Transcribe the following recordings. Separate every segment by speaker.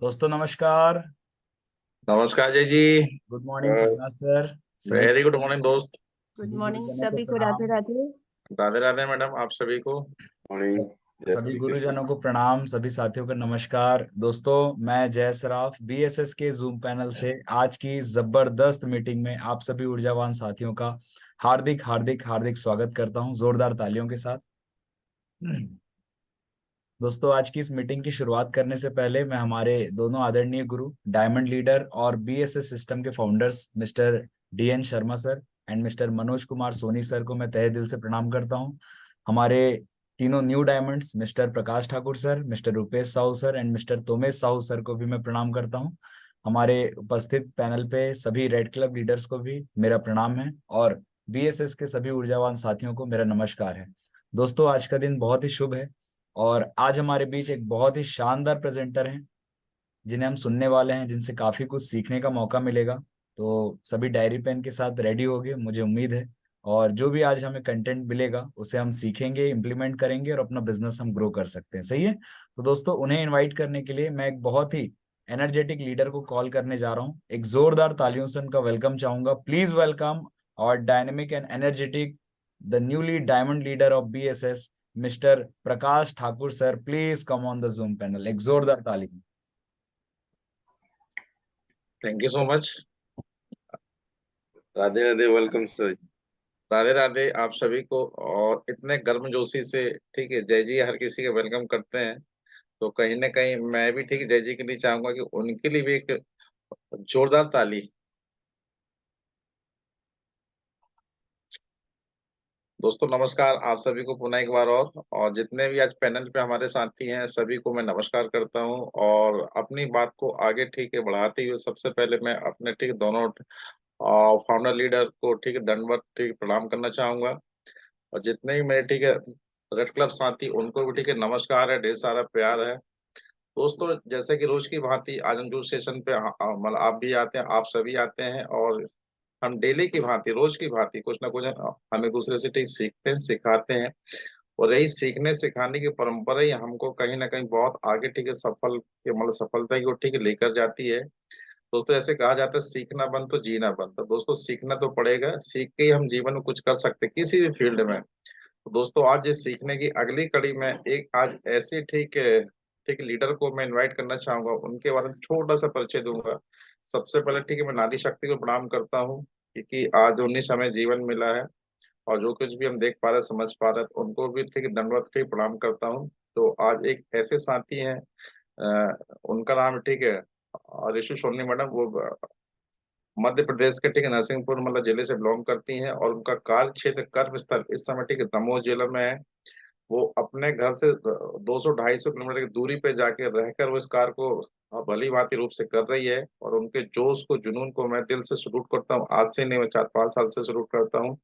Speaker 1: दोस्तों नमस्कार।
Speaker 2: नमस्कार जय जी।
Speaker 1: गुड मॉर्निंग प्रकाश सर। सभी
Speaker 2: वेरी गुड मॉर्निंग दोस्त।
Speaker 3: गुड
Speaker 1: सभी
Speaker 3: मॉर्निंग
Speaker 1: गुरुजनों को
Speaker 3: सभी को, राधे
Speaker 1: प्रणाम।
Speaker 3: राधे।
Speaker 2: राधे राधे मैडम, आप सभी को मॉर्निंग। जय
Speaker 1: सभी
Speaker 2: श्री कृष्ण।
Speaker 1: गुरुजनों को प्रणाम, सभी साथियों को नमस्कार। दोस्तों मैं जय सराफ बीएसएस के जूम पैनल से आज की जबरदस्त मीटिंग में आप सभी ऊर्जावान साथियों का हार्दिक हार्दिक हार्दिक स्वागत करता हूं जोरदार तालियों के साथ। दोस्तों आज की इस मीटिंग की शुरुआत करने से पहले मैं हमारे दोनों आदरणीय गुरु डायमंड लीडर और बीएसएस सिस्टम के founders mister DN Sharma sir and mister Manoj Kumar Soni sir को मैं तहे दिल से प्रणाम करता हूं। हमारे तीनों new diamonds mister Prakash Thakur sir, mister Rupesh Sahu sir and mister Tomesh Sahu sir को भी मैं प्रणाम करता हूं। हमारे उपस्थित पैनल पे सभी रेड क्लब लीडर्स को भी मेरा प्रणाम है और बीएसएस के सभी ऊर्जावान साथियों को मेरा नमस्कार है। दोस्तों आज का दिन बहुत ही शुभ है और आज हमारे बीच एक बहुत ही शानदार प्रेजेंटर हैं जिन्हें हम सुनने वाले हैं, जिनसे काफी कुछ सीखने का मौका मिलेगा। तो सभी डायरी पेन के साथ रेडी होंगे मुझे उम्मीद है। और जो भी आज हमें कंटेंट मिलेगा उसे हम सीखेंगे, इम्प्लीमेंट करेंगे और अपना बिजनेस हम ग्रो कर सकते हैं। सही है। तो दोस्तों उन्हें इनवाइट करने के लिए मैं एक बहुत ही एनर्जेटिक लीडर को कॉल करने जा रहा हूँ। एक जोरदार तालियों से उनका वेलकम चाहूंगा। प्लीज वेलकम और dynamic and energetic the newly diamond leader of BSS mister Prakash Thakur sir. Please come on the zoom panel. एक जोरदार ताली।
Speaker 2: Thank you so much. Radhe Radhe, welcome sir. Radhe Radhe आप सभी को। और इतने गर्मजोशी से ठीक है जय जी हर किसी का वेलकम करते हैं, तो कहीं ना कहीं मैं भी ठीक जय जी के लिए चाहूंगा कि उनके लिए भी एक जोरदार ताली। दोस्तों नमस्कार आप सभी को पुनः एक बार। और जितने भी आज पैनल पे हमारे साथी हैं सभी को मैं नमस्कार करता हूं। और अपनी बात को आगे ठीक है बढ़ाते हुए सबसे पहले मैं अपने ठीक दोनों फाउंडर लीडर को ठीक है दंडवत ठीक प्रणाम करना चाहूंगा। और जितने भी मेरे ठीक है रेड क्लब साथी उनको भी ठीक है नमस्कार है, ढेर सारा प्यार है। दोस्तों जैसे कि रोज की भांति आज हम जो सेशन पे मतलब आप भी आते हैं, आप सभी आते हैं और हम डेली की भांति रोज की भांति कुछ ना कुछ हम एक दूसरे से ठीक सीखते हैं सिखाते हैं। और यही सीखने सिखाने की परंपरा ही हमको कहीं ना कहीं बहुत आगे ठीक है सफल के मतलब सफलता की ओर ठीक है लेकर जाती है। दोस्तों ऐसे कहा जाता है सीखना बंद तो जीना बंद। तो दोस्तों सीखना तो पड़ेगा, सीख के ही हम जीवन में कुछ कर सकते हैं किसी भी फील्ड में। तो दोस्तों आज ये सीखने की अगली कड़ी में एक आज ऐसे ठीक लीडर को मैं इनवाइट करना चाहूंगा, उनके बारे में छोटा सा परिचय दूंगा। सबसे पहले ठीक है मैं नारी शक्ति को प्रणाम करता हूँ क्योंकि आज उन्हीं समय जीवन मिला है। और जो कुछ भी हम देख पा रहे समझ पा रहे तो उनको भी ठीक है दंडवत ठीक प्रणाम करता हूँ। तो आज एक ऐसे साथी हैं, उनका नाम ठीक है ऋषि सोनी मैडम। वो मध्य प्रदेश के ठीक है नरसिंहपुर मतलब जिले से बिलोंग करती हैं और उनका कार्य क्षेत्र कर्म स्थल इस समय ठीक है दमोह जिले में है। वो अपने घर से 200-250 किलोमीटर की दूरी पे जाके रहकर वो इस कार्य को भली भांति रूप से कर रही है। और उनके जोश को जुनून को मैं दिल से सलूट करता हूँ। आज से नहीं, मैं 4-5 साल से सलूट करता हूँ।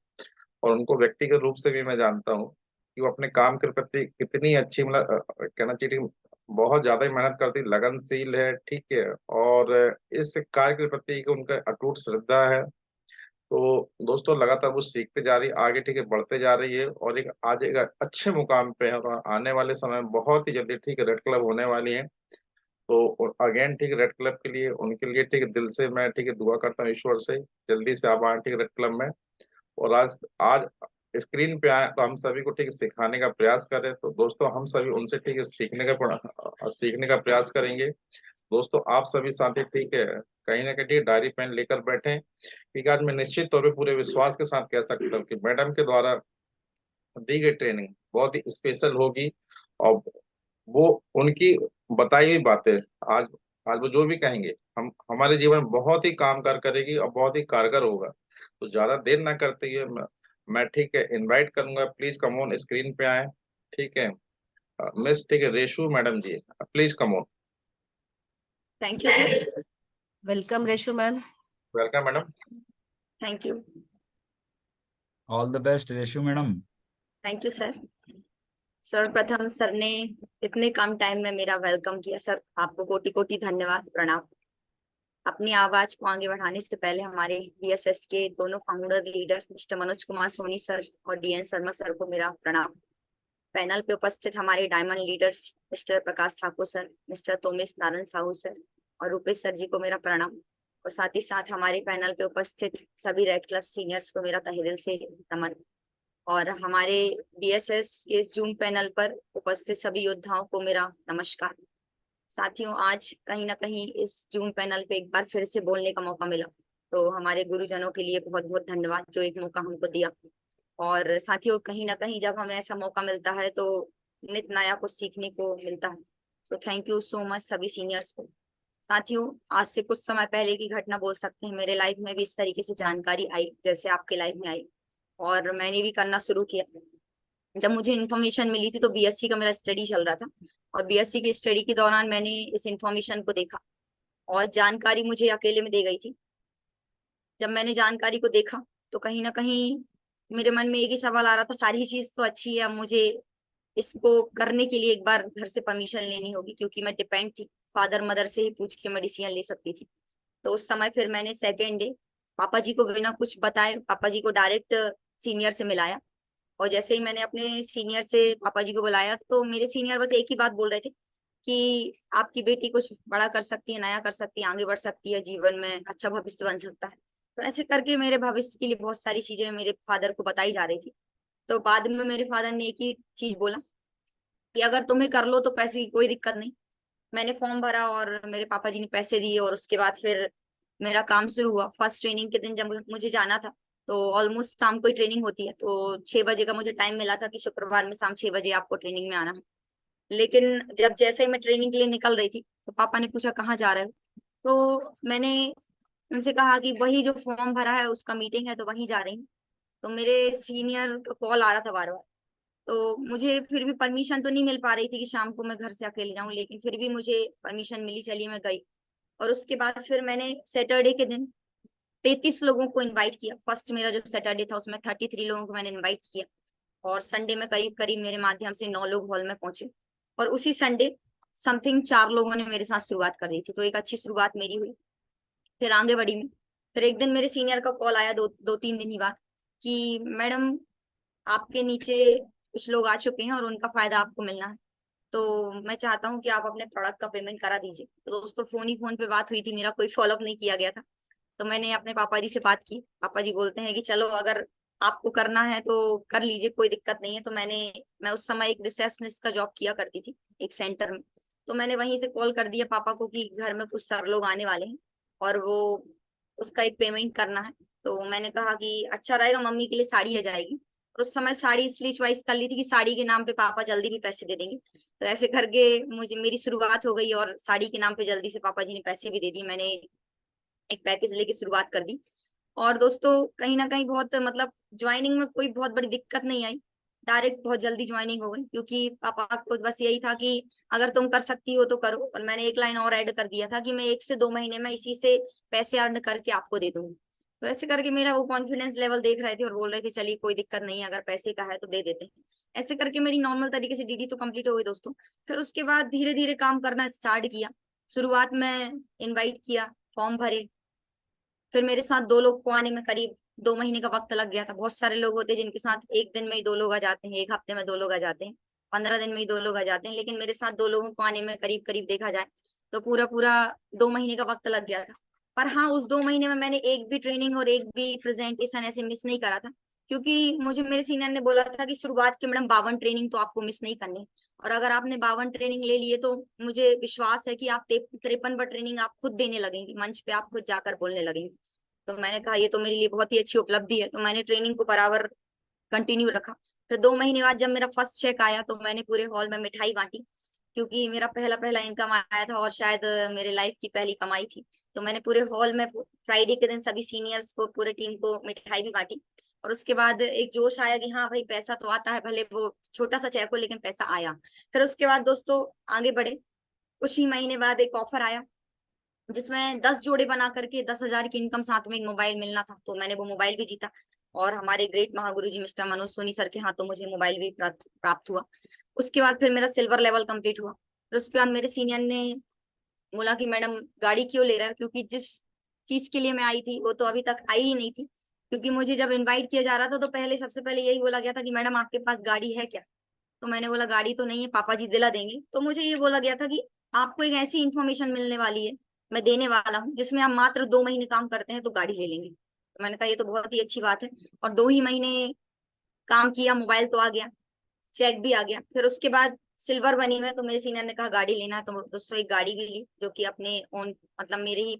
Speaker 2: और उनको व्यक्तिगत रूप से भी मैं जानता हूँ कि वो अपने काम के प्रति कितनी अच्छी मतलब कहना चाहिए कि बहुत ज्यादा ही मेहनत करती, लगनशील है ठीक है। और इस कार्य के प्रति एक उनका अटूट श्रद्धा है। तो दोस्तों लगातार वो सीखते जा रही है, आगे ठीक है बढ़ते जा रही है और एक आज एक अच्छे मुकाम पे है। और आने वाले समय में बहुत ही जल्दी ठीक है रेड क्लब होने वाली है। तो अगेन ठीक है रेड क्लब के लिए उनके लिए ठीक है दिल से मैं ठीक है दुआ करता हूँ ईश्वर से जल्दी से आप आए ठीक है रेड क्लब में। और आज आज स्क्रीन पे आए तो हम सभी को ठीक है सिखाने का प्रयास करें। तो दोस्तों हम सभी उनसे ठीक है सीखने का प्रयास करेंगे। दोस्तों आप सभी साथी ठीक है कहीं ना कहीं डायरी पेन लेकर बैठे क्योंकि आज मैं निश्चित तौर पे पूरे विश्वास के साथ कह सकता हूँ कि मैडम के द्वारा दी गई ट्रेनिंग बहुत ही स्पेशल होगी। और वो उनकी बताई हुई बातें आज आज वो जो भी कहेंगे हम हमारे जीवन में बहुत ही काम कर करेगी और बहुत ही कारगर होगा। तो ज्यादा देर ना करते हुए मैं ठीक है इनवाइट करूंगा, प्लीज कम ऑन स्क्रीन पे आए। ठीक है मिस ठीक है Reshu madam ji, please come on.
Speaker 3: Thank you sir. Welcome Reshu ma'am.
Speaker 2: Welcome madam.
Speaker 3: Thank you.
Speaker 1: All the best Reshu madam.
Speaker 3: Thank you sir. सर्वप्रथम सर ने इतने कम टाइम में मेरा वेलकम किया, सर आपको कोटि कोटि धन्यवाद, प्रणाम। अपनी आवाज को आगे बढ़ाने से पहले हमारे बीएसएस के दोनों founder leader mister Manoj Kumar Soni sir और डीएन शर्मा सर को मेरा प्रणाम। पैनल पे उपस्थित हमारे diamond leaders mister Prakash Thakur sir, mister Tomesh Narayan Sahu sir और रूपेश सर जी को मेरा प्रणाम। और साथ ही साथ हमारे पैनल पे उपस्थित सभी रेड क्लब सीनियर्स को मेरा तहे दिल से नमन। और हमारे बीएसएस के इस जूम पैनल पर उपस्थित सभी योद्धाओं को मेरा नमस्कार। साथियों, आज कहीं ना कहीं इस जूम पैनल पे एक बार फिर से बोलने का मौका मिला, तो हमारे गुरुजनों के लिए बहुत बहुत धन्यवाद जो एक मौका हमको दिया। और साथियों, कहीं ना कहीं जब हमें ऐसा मौका मिलता है तो नित नया कुछ सीखने को मिलता है। So thank you so much सभी सीनियर्स को। साथियों, आज से कुछ समय पहले की घटना बोल सकते हैं, मेरे लाइफ में भी इस तरीके से जानकारी आई जैसे आपके लाइफ में आई, और मैंने भी करना शुरू किया। जब मुझे इन्फॉर्मेशन मिली थी तो बीएससी का मेरा स्टडी चल रहा था, और बीएससी की स्टडी के दौरान मैंने इस इन्फॉर्मेशन को देखा और जानकारी मुझे अकेले में दी गई थी। जब मैंने जानकारी को देखा तो कहीं ना कहीं मेरे मन में एक ही सवाल आ रहा था, सारी चीज तो अच्छी है, अब मुझे इसको करने के लिए एक बार घर से परमिशन लेनी होगी, क्योंकि मैं डिपेंड थी, फादर मदर से ही पूछ के मैं डिसीजन ले सकती थी। तो उस समय फिर मैंने सेकेंड डे पापा जी को बिना कुछ बताए पापा जी को डायरेक्ट सीनियर से मिलाया। और जैसे ही मैंने अपने सीनियर से पापा जी को बुलाया तो मेरे सीनियर बस एक ही बात बोल रहे थे कि आपकी बेटी कुछ बड़ा कर सकती है, नया कर सकती है, आगे बढ़ सकती है, जीवन में अच्छा भविष्य बन सकता है। तो ऐसे करके मेरे भविष्य के लिए बहुत सारी चीजें मेरे फादर को बताई जा रही थी। तो बाद में मेरे फादर ने एक ही चीज बोला कि अगर तुम्हें कर लो तो पैसे की कोई दिक्कत नहीं। मैंने फॉर्म भरा और मेरे पापा जी ने पैसे दिए, और उसके बाद फिर मेरा काम शुरू हुआ। फर्स्ट ट्रेनिंग के दिन जब मुझे जाना था तो ऑलमोस्ट शाम को ही ट्रेनिंग होती है, तो 6 बजे का मुझे टाइम मिला था कि शुक्रवार में शाम 6 बजे आपको ट्रेनिंग में आना है। लेकिन जब जैसे ही मैं ट्रेनिंग के लिए निकल रही थी तो पापा ने पूछा कहाँ जा रहे हो, तो मैंने उनसे कहा कि वही जो फॉर्म भरा है उसका मीटिंग है तो वहीं जा रही हूँ। तो मेरे सीनियर का कॉल आ रहा था बार बार, तो मुझे फिर भी परमिशन तो नहीं मिल पा रही थी कि शाम को मैं घर से अकेले जाऊं, लेकिन फिर भी मुझे परमिशन मिली, चलिए मैं गई। और उसके बाद फिर मैंने सैटरडे के दिन 33 लोगों को इनवाइट किया। फर्स्ट मेरा जो सैटरडे था उसमें 33 लोगों को मैंने इनवाइट किया, और संडे में करीब करीब मेरे माध्यम से 9 लोग हॉल में पहुंचे। और उसी संडे समथिंग 4 लोगों ने मेरे साथ शुरुआत कर दी थी, तो एक अच्छी शुरुआत मेरी हुई। फिर आगे बढ़ी मैं, फिर एक दिन मेरे सीनियर का कॉल आया दो तीन दिन ही बाद कि मैडम आपके नीचे कुछ लोग आ चुके हैं और उनका फायदा आपको मिलना है, तो मैं चाहता हूँ कि आप अपने प्रोडक्ट का पेमेंट करा दीजिए। तो दोस्तों, फोन ही फोन पे बात हुई थी, मेरा कोई फॉलोअप नहीं किया गया था। तो मैंने अपने पापा जी से बात की, पापा जी बोलते हैं कि चलो अगर आपको करना है तो कर लीजिए, कोई दिक्कत नहीं है। तो मैं उस समय एक रिसेप्शनिस्ट का जॉब किया करती थी एक सेंटर में, तो मैंने वहीं से कॉल कर दिया पापा को कि घर में कुछ सर लोग आने वाले हैं और वो उसका एक पेमेंट करना है। तो मैंने कहा कि अच्छा रहेगा, मम्मी के लिए साड़ी आ जाएगी। और उस समय साड़ी इसलिए चॉइस कर ली थी कि साड़ी के नाम पे पापा जल्दी भी पैसे दे देंगे। तो ऐसे करके मुझे मेरी शुरुआत हो गई, और साड़ी के नाम पे जल्दी से पापा जी ने पैसे भी दे दिए। मैंने एक पैकेज लेके शुरुआत कर दी। और दोस्तों, कहीं ना कहीं बहुत मतलब ज्वाइनिंग में कोई बहुत बड़ी दिक्कत नहीं आई, डायरेक्ट बहुत जल्दी ज्वाइनिंग हो गई, क्योंकि पापा को बस यही था कि अगर तुम कर सकती हो तो करो। और मैंने एक लाइन और ऐड कर दिया था कि मैं 1 से 2 महीने में इसी से पैसे अर्न करके आपको दे दूंगी। तो ऐसे करके मेरा वो कॉन्फिडेंस लेवल देख रहे थे और बोल रहे थे चलिए कोई दिक्कत नहीं है, अगर पैसे का है तो दे देते हैं। ऐसे करके मेरी नॉर्मल तरीके से डीडी तो कंप्लीट हो गई दोस्तों। फिर उसके बाद धीरे धीरे काम करना स्टार्ट किया। शुरुआत में इन्वाइट किया, फॉर्म भरे, फिर मेरे साथ 2 लोग को आने में करीब 2 महीने का वक्त लग गया था। बहुत सारे लोग होते हैं जिनके साथ एक दिन में ही 2 लोग आ जाते हैं, एक हफ्ते में 2 लोग आ जाते हैं, 15 दिन में ही 2 लोग आ जाते हैं, लेकिन मेरे साथ 2 लोगों को आने में करीब करीब देखा जाए तो पूरा पूरा 2 महीने का वक्त लग गया था। पर हाँ, उस 2 महीने में मैंने एक भी ट्रेनिंग और एक भी प्रेजेंटेशन ऐसे मिस नहीं करा था, क्योंकि मुझे मेरे सीनियर ने बोला था कि शुरुआत के मैडम 52 ट्रेनिंग तो आपको मिस नहीं करनी, और अगर आपने 52 ट्रेनिंग ले लिए तो मुझे विश्वास है कि आप 53 ट्रेनिंग आप खुद देने लगेंगे, मंच पे आप खुद जाकर बोलने लगेंगे। तो मैंने कहा ये तो मेरे लिए बहुत ही अच्छी उपलब्धि है, तो मैंने ट्रेनिंग को बराबर कंटिन्यू रखा। फिर 2 महीने बाद जब मेरा फर्स्ट चेक आया तो मैंने पूरे हॉल में मिठाई बांटी, क्योंकि मेरा पहला पहला इनकम आया था और शायद मेरे लाइफ की पहली कमाई थी। तो मैंने पूरे हॉल में फ्राइडे के दिन सभी सीनियर्स को, पूरे टीम को मिठाई भी बांटी। और उसके बाद एक जोश आया कि हाँ भाई, पैसा तो आता है, भले वो छोटा सा चेक हो लेकिन पैसा आया। फिर उसके बाद दोस्तों आगे बढ़े, कुछ ही महीने बाद एक ऑफर आया जिसमें 10 जोड़े बना करके 10,000 की इनकम, साथ में एक मोबाइल मिलना था। तो मैंने वो मोबाइल भी जीता, और हमारे ग्रेट महागुरु जी मिस्टर मनोज सोनी सर के हाथों मुझे मोबाइल भी प्राप्त हुआ। उसके बाद फिर मेरा सिल्वर लेवल कंप्लीट हुआ। फिर उसके बाद मेरे सीनियर ने बोला कि मैडम गाड़ी क्यों ले रहा है, क्योंकि जिस चीज के लिए मैं आई थी वो तो अभी तक आई ही नहीं थी। क्योंकि मुझे जब इन्वाइट किया जा रहा था तो पहले सबसे पहले यही बोला गया था कि मैडम आपके पास गाड़ी है क्या। तो मैंने बोला गाड़ी तो नहीं है, पापा जी दिला देंगे। तो मुझे ये बोला गया था कि आपको एक ऐसी इन्फॉर्मेशन मिलने वाली है, मैं देने वाला हूँ, जिसमें आप मात्र 2 महीने काम करते हैं तो गाड़ी ले लेंगे। तो मैंने कहा ये तो बहुत ही अच्छी बात है। और 2 ही महीने काम किया, मोबाइल तो आ गया, चेक भी आ गया। फिर उसके बाद सिल्वर बनी में, तो मेरे सीनियर ने कहा गाड़ी लेना है, तो दोस्तों एक गाड़ी भी ली, जो कि अपने ओन मतलब मेरे ही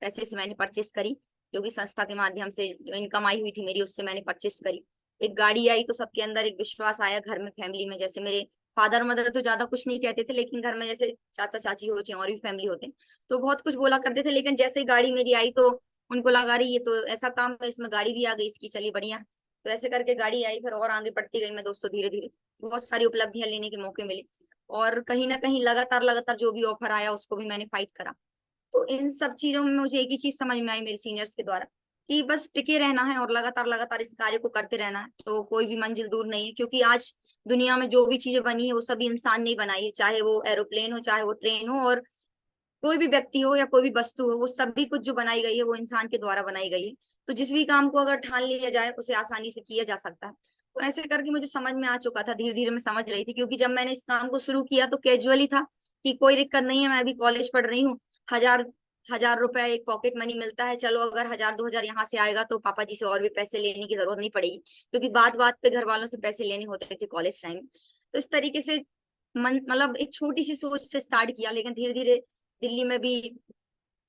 Speaker 3: पैसे से मैंने परचेस करी, जो कि संस्था के माध्यम से जो इनकम आई हुई थी मेरी, उससे मैंने परचेस करी। एक गाड़ी आई तो सबके अंदर एक विश्वास आया घर में, फैमिली में। जैसे मेरे फादर मदर तो ज्यादा कुछ नहीं कहते थे, लेकिन घर में जैसे चाचा चाची हो चाहे और भी फैमिली होते हैं, तो बहुत कुछ बोला करते थे। लेकिन जैसे ही गाड़ी मेरी आई तो उनको लगा रही ये तो ऐसा काम है, इसमें गाड़ी भी आ गई इसकी, चलिए बढ़िया। तो ऐसे करके गाड़ी आई, फिर और आगे बढ़ती गई मैं दोस्तों धीरे धीरे। बहुत सारी उपलब्धियां लेने के मौके मिले, और कहीं ना कहीं लगातार लगातार जो भी ऑफर आया उसको भी मैंने फाइट करा। तो इन सब चीजों में मुझे एक ही चीज समझ में आई मेरे सीनियर्स के द्वारा, कि बस टिके रहना है और लगातार लगातार इस कार्य को करते रहना है, तो कोई भी मंजिल दूर नहीं है। क्योंकि आज दुनिया में जो भी चीजें बनी है वो सभी इंसान ने ही बनाई है, चाहे वो एरोप्लेन हो, चाहे वो ट्रेन हो, और कोई भी व्यक्ति हो या कोई भी वस्तु हो, वो सभी कुछ जो बनाई गई है वो इंसान के द्वारा बनाई गई है। तो जिस भी काम को अगर ठान लिया जाए उसे आसानी से किया जा सकता है। तो ऐसे करके मुझे समझ में आ चुका था, धीरे धीरे मैं समझ रही थी। क्योंकि जब मैंने इस काम को शुरू किया तो कैजुअली था कि कोई दिक्कत नहीं है, मैं अभी कॉलेज पढ़ रही हूँ, 1000 1000 रुपए एक पॉकेट मनी मिलता है, चलो अगर 1000 2000 यहाँ से आएगा तो पापा जी से और भी पैसे लेने की जरूरत नहीं पड़ेगी। क्योंकि बात बात पे घर वालों से पैसे लेने होते थे कॉलेज टाइम में। तो इस तरीके से मन मतलब एक छोटी सी सोच से स्टार्ट किया, लेकिन धीरे धीरे दिल्ली में भी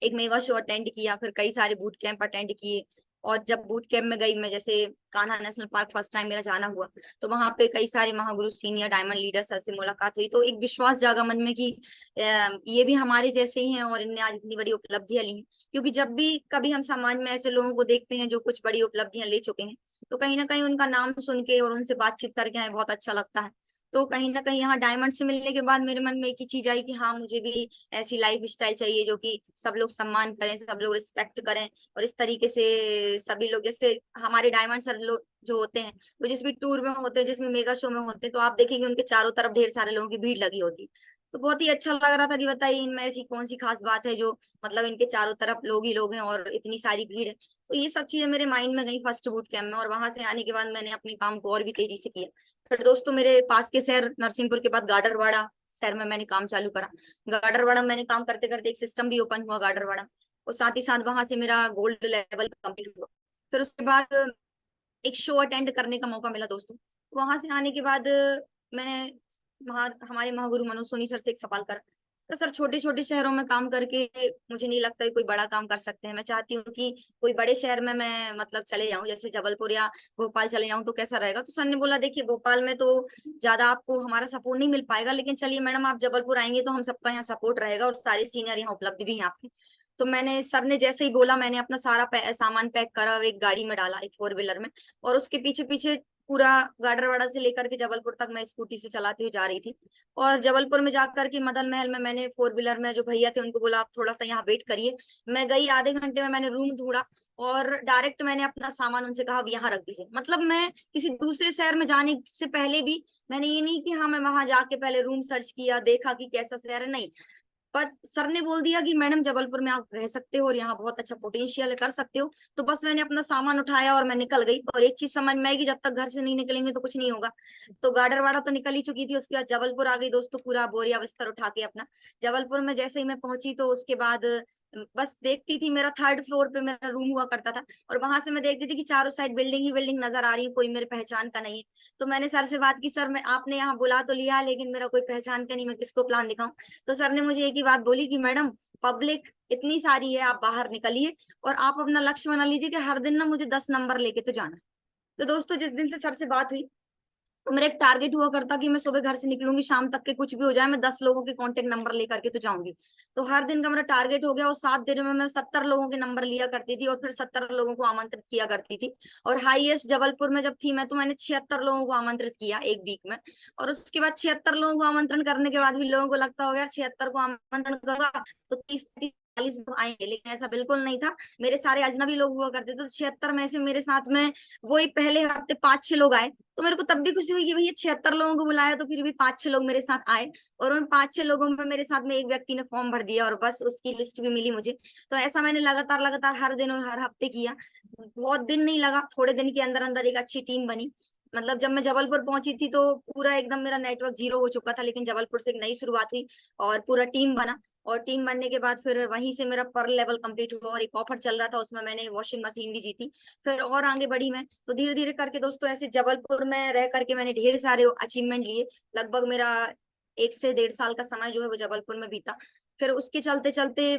Speaker 3: एक मेगा शो अटेंड किया, फिर कई सारे बूट कैंप अटेंड किए। और जब बूट कैंप में गई मैं, जैसे Kanha national park first time मेरा जाना हुआ, तो वहां पे कई सारे Mahaguru senior diamond leader sir से मुलाकात हुई। तो एक विश्वास जागा मन में कि ये भी हमारे जैसे ही हैं और इनने आज इतनी बड़ी उपलब्धियां ली हैं। क्योंकि जब भी कभी हम समाज में ऐसे लोगों को देखते हैं जो कुछ बड़ी उपलब्धियां ले चुके हैं, तो कहीं ना कहीं उनका नाम सुन के और उनसे बातचीत करके हमें बहुत अच्छा लगता है। तो कहीं ना कहीं यहाँ डायमंड से मिलने के बाद मेरे मन में एक ही चीज आई कि हाँ, मुझे भी ऐसी लाइफ स्टाइल चाहिए जो कि सब लोग सम्मान करें, सब लोग रिस्पेक्ट करें। और इस तरीके से सभी लोग, जैसे हमारे डायमंड सर लोग जो होते हैं, तो जिस भी टूर में होते हैं, जिसमें मेगा शो में होते हैं, तो आप देखेंगे उनके चारों तरफ ढेर सारे लोगों की भीड़ लगी होती है। तो बहुत ही अच्छा लग रहा था कि बताइए इनमें ऐसी कौन सी खास बात है जो मतलब इनके चारों तरफ लोग ही लोग हैं और इतनी सारी भीड़ है। तो ये सब चीजें मेरे माइंड में गई फर्स्ट बूट कैंप में, और वहां से आने के बाद मैंने अपने काम को और भी तेजी से किया। फिर दोस्तों मेरे पास के शहर नरसिंहपुर के बाद गाडरवाड़ा शहर में मैंने काम चालू करा। गाडरवाड़ा में मैंने काम करते करते एक सिस्टम भी ओपन हुआ गाडरवाड़ा, और साथ ही साथ वहां से मेरा गोल्ड लेवल कंप्लीट हुआ। फिर उसके बाद एक शो अटेंड करने का मौका मिला दोस्तों। वहां से आने के बाद मैंने वहाँ हमारे महागुरु मनोज सोनी सर से एक सवाल करा, तो सर छोटे छोटे शहरों में काम करके मुझे नहीं लगता कि कोई बड़ा काम कर सकते हैं, मैं चाहती हूँ कि कोई बड़े शहर में मैं मतलब चले जाऊं, जैसे जबलपुर या भोपाल चले जाऊं, तो कैसा रहेगा। तो सर ने बोला देखिए भोपाल में तो ज्यादा आपको हमारा सपोर्ट नहीं मिल पाएगा, लेकिन चलिए मैडम आप जबलपुर आएंगे तो हम सबका यहाँ सपोर्ट रहेगा, और सारे सीनियर यहाँ उपलब्ध भी हैं आपके। तो मैंने सर ने जैसे ही बोला, मैंने अपना सारा सामान पैक करा और एक गाड़ी में डाला, एक 4 व्हीलर में, और उसके पीछे पीछे पूरा गाडरवाड़ा से लेकर के जबलपुर तक मैं स्कूटी से चलाती हुई जा रही थी। और जबलपुर में जाकर के मदन महल में मैंने 4 व्हीलर में जो भैया थे उनको बोला आप थोड़ा सा यहाँ वेट करिए। मैं गई, आधे घंटे में मैंने रूम ढूंढा, और डायरेक्ट मैंने अपना सामान उनसे कहा अब यहाँ रख दीजिए। मतलब मैं किसी दूसरे शहर में जाने से पहले भी मैंने ये नहीं कि हाँ मैं वहां जाके पहले रूम सर्च किया, देखा कि कैसा शहर है, नहीं। पर सर ने बोल दिया कि मैडम जबलपुर में आप रह सकते हो और यहाँ बहुत अच्छा पोटेंशियल है, कर सकते हो। तो बस मैंने अपना सामान उठाया और मैं निकल गई। और एक चीज समझ में आई कि जब तक घर से नहीं निकलेंगे तो कुछ नहीं होगा। तो गाडरवाड़ा तो निकल ही चुकी थी, उसके बाद जबलपुर आ गई दोस्तों, पूरा बोरिया बिस्तर उठा के अपना। जबलपुर में जैसे ही मैं पहुंची तो उसके बाद बस देखती थी, मेरा 3rd फ्लोर पे मेरा रूम हुआ करता था, और वहां से मैं देखती थी कि चारों साइड बिल्डिंग ही बिल्डिंग नजर आ रही है, कोई मेरे पहचान का नहीं है। तो मैंने सर से बात की, सर मैं आपने यहाँ बुला तो लिया लेकिन मेरा कोई पहचान का नहीं, मैं किसको प्लान दिखाऊं। तो सर ने मुझे एक ही बात बोली कि मैडम पब्लिक इतनी सारी है, आप बाहर निकलिए और आप अपना लक्ष्य बना लीजिए कि हर दिन ना मुझे 10 नंबर लेके तो जाना है। तो दोस्तों जिस दिन से सर से बात हुई, तो मेरा एक टारगेट हुआ करता कि मैं सुबह घर से निकलूंगी, शाम तक के कुछ भी हो जाए मैं 10 लोगों के कांटेक्ट नंबर लेकर के तो जाऊंगी। तो हर दिन का मेरा टारगेट हो गया, और 7 दिन में मैं 70 लोगों के नंबर लिया करती थी और फिर 70 लोगों को आमंत्रित किया करती थी। और हाईएस्ट जबलपुर में जब थी मैं, तो मैंने 76 लोगों को आमंत्रित किया एक वीक में। और उसके बाद 76 लोगों को आमंत्रण करने के बाद भी लोगों को लगता होगा यार 76 को आमंत्रण करूंगा तो 30 40 लोग आएंगे, लेकिन ऐसा बिल्कुल नहीं था। मेरे सारे अजनबी लोग हुआ करते थे, तो 76 में से मेरे साथ में वही पहले हफ्ते 5-6 लोग आए। तो मेरे को तब भी खुशी हुई कि भैया 76 लोगों को बुलाया तो फिर भी 5-6 लोग मेरे साथ आए। और उन 5-6 लोगों में मेरे साथ में एक व्यक्ति ने फॉर्म भर दिया और बस उसकी लिस्ट भी मिली मुझे। तो ऐसा मैंने लगातार लगातार हर दिन और हर हफ्ते किया। बहुत दिन नहीं लगा, थोड़े दिन के अंदर अंदर एक अच्छी टीम बनी। मतलब जब मैं जबलपुर पहुंची थी तो पूरा एकदम मेरा नेटवर्क जीरो हो चुका था, लेकिन जबलपुर से एक नई शुरुआत हुई और पूरा टीम बना। और टीम बनने के बाद फिर वहीं से मेरा पर लेवल कंप्लीट हुआ और एक ऑफर चल रहा था, उसमें मैंने वॉशिंग मशीन भी जीती। फिर और आगे बढ़ी मैं, तो धीरे धीरे करके दोस्तों ऐसे जबलपुर में रह करके मैंने ढेर सारे अचीवमेंट लिए। लगभग मेरा 1 से 1.5 साल का समय जो है वो जबलपुर में बीता। फिर उसके चलते चलते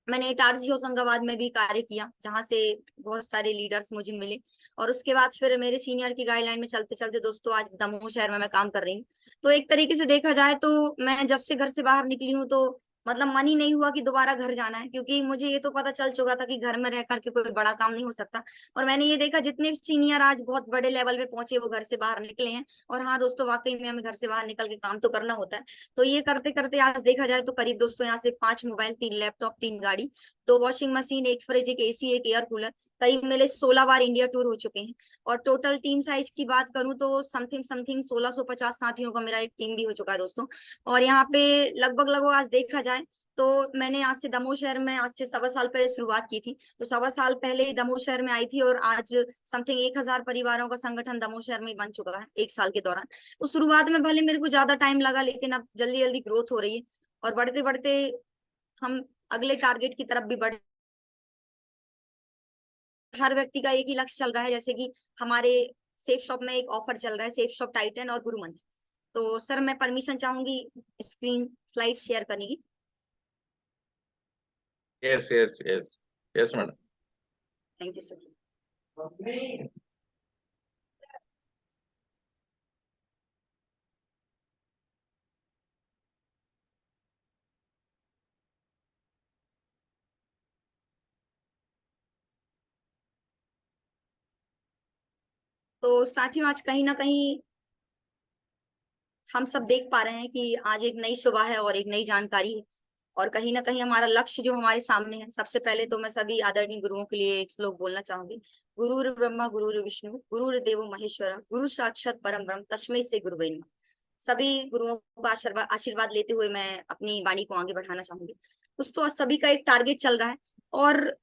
Speaker 3: मैंने इटारसी होशंगाबाद में भी कार्य किया, जहाँ से बहुत सारे लीडर्स मुझे मिले। और उसके बाद फिर मेरे सीनियर की गाइडलाइन में चलते चलते दोस्तों आज दमोह शहर में मैं काम कर रही हूँ। तो एक तरीके से देखा जाए तो मैं जब से घर से बाहर निकली हूँ तो मतलब मन ही नहीं हुआ कि दोबारा घर जाना है, क्योंकि मुझे ये तो पता चल चुका था कि घर में रह करके कोई बड़ा काम नहीं हो सकता। और मैंने ये देखा जितने सीनियर आज बहुत बड़े लेवल पे पहुंचे वो घर से बाहर निकले हैं। और हाँ दोस्तों, वाकई में हमें घर से बाहर निकल के काम तो करना होता है। तो ये करते करते आज देखा जाए तो करीब दोस्तों यहाँ से 5 मोबाइल, 3 लैपटॉप, 3 गाड़ी, 2 वॉशिंग मशीन, 1 फ्रिज, एक एसी, एक एयर कूलर, करीब मेरे 16 बार इंडिया टूर हो चुके हैं। और टोटल टीम साइज की बात करूं तो समथिंग समथिंग 1650 साथियों का मेरा एक टीम भी हो चुका है दोस्तों। और यहाँ पे लगभग लगभग आज देखा जाए तो मैंने आज से दमोह शहर में आज से 1.25 साल पहले शुरुआत की थी। तो 1.25 साल पहले ही दमोह शहर में आई थी और आज समथिंग 1000 परिवारों का संगठन दमोह शहर में बन चुका है 1 साल के दौरान। तो शुरुआत में भले मेरे को ज्यादा टाइम लगा, लेकिन अब जल्दी जल्दी ग्रोथ हो रही है और बढ़ते बढ़ते हम अगले टारगेट की तरफ भी बढ़। हर व्यक्ति का एक ही लक्ष्य चल रहा है, जैसे कि हमारे सेफ शॉप में एक ऑफर चल रहा है, सेफ शॉप टाइटन और गुरु मंत्र। तो सर मैं परमिशन चाहूंगी स्क्रीन स्लाइड शेयर करने की।
Speaker 2: Yes yes yes yes madam.
Speaker 3: Thank you sir. तो साथियों आज कहीं ना कहीं हम सब देख पा रहे हैं कि आज एक नई सुबह है और एक नई जानकारी है। और कहीं ना कहीं हमारा लक्ष्य जो हमारे सामने है, सबसे पहले तो मैं सभी आदरणीय गुरुओं के लिए एक श्लोक बोलना चाहूंगी। गुरुर ब्रह्मा गुरुर विष्णु गुरुर देवो महेश्वरा गुरु साक्षात परम ब्रह्म तस्मै से गुरुवे नमः। सभी गुरुओं का आशीर्वाद आशीर्वाद लेते हुए मैं अपनी वाणी को आगे बढ़ाना चाहूंगी। दोस्तों आज सभी का एक टारगेट चल रहा है और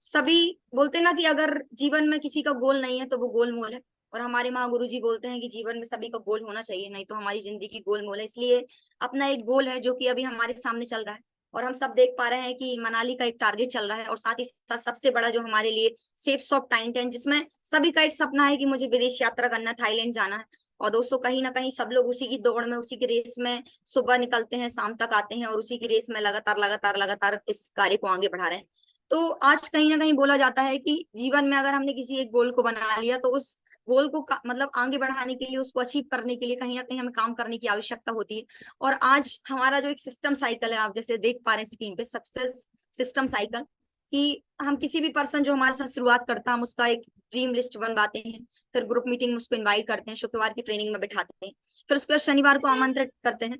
Speaker 3: सभी बोलते हैं ना कि अगर जीवन में किसी का गोल नहीं है तो वो गोलमोल है। और हमारे माँ गुरु जी बोलते हैं कि जीवन में सभी का गोल होना चाहिए, नहीं तो हमारी जिंदगी गोलमोल है। इसलिए अपना एक गोल है जो कि अभी हमारे सामने चल रहा है और हम सब देख पा रहे हैं कि मनाली का एक टारगेट चल रहा है। और साथ ही साथ सबसे बड़ा जो हमारे लिए सेफ शॉप टाइटन, जिसमें सभी का एक सपना है कि मुझे विदेश यात्रा करना है, थाईलैंड जाना है। और दोस्तों कहीं ना कहीं सब लोग उसी की दौड़ में, उसी की रेस में सुबह निकलते हैं, शाम तक आते हैं और उसी की रेस में लगातार लगातार लगातार इस कार्य को आगे बढ़ा रहे हैं। तो आज कहीं ना कहीं बोला जाता है कि जीवन में अगर हमने किसी एक गोल को बना लिया तो उस गोल को मतलब आगे बढ़ाने के लिए, उसको अचीव करने के लिए कहीं ना कहीं हमें काम करने की आवश्यकता होती है। और आज हमारा जो एक सिस्टम साइकिल है, आप जैसे देख पा रहे हैं स्क्रीन पे, सक्सेस सिस्टम साइकिल, कि हम किसी भी पर्सन जो हमारे साथ शुरुआत करता है हम उसका एक ड्रीम लिस्ट बनवाते हैं, फिर ग्रुप मीटिंग में उसको इन्वाइट करते हैं, शुक्रवार की ट्रेनिंग में बैठाते हैं, फिर उसके बाद शनिवार को आमंत्रित करते हैं,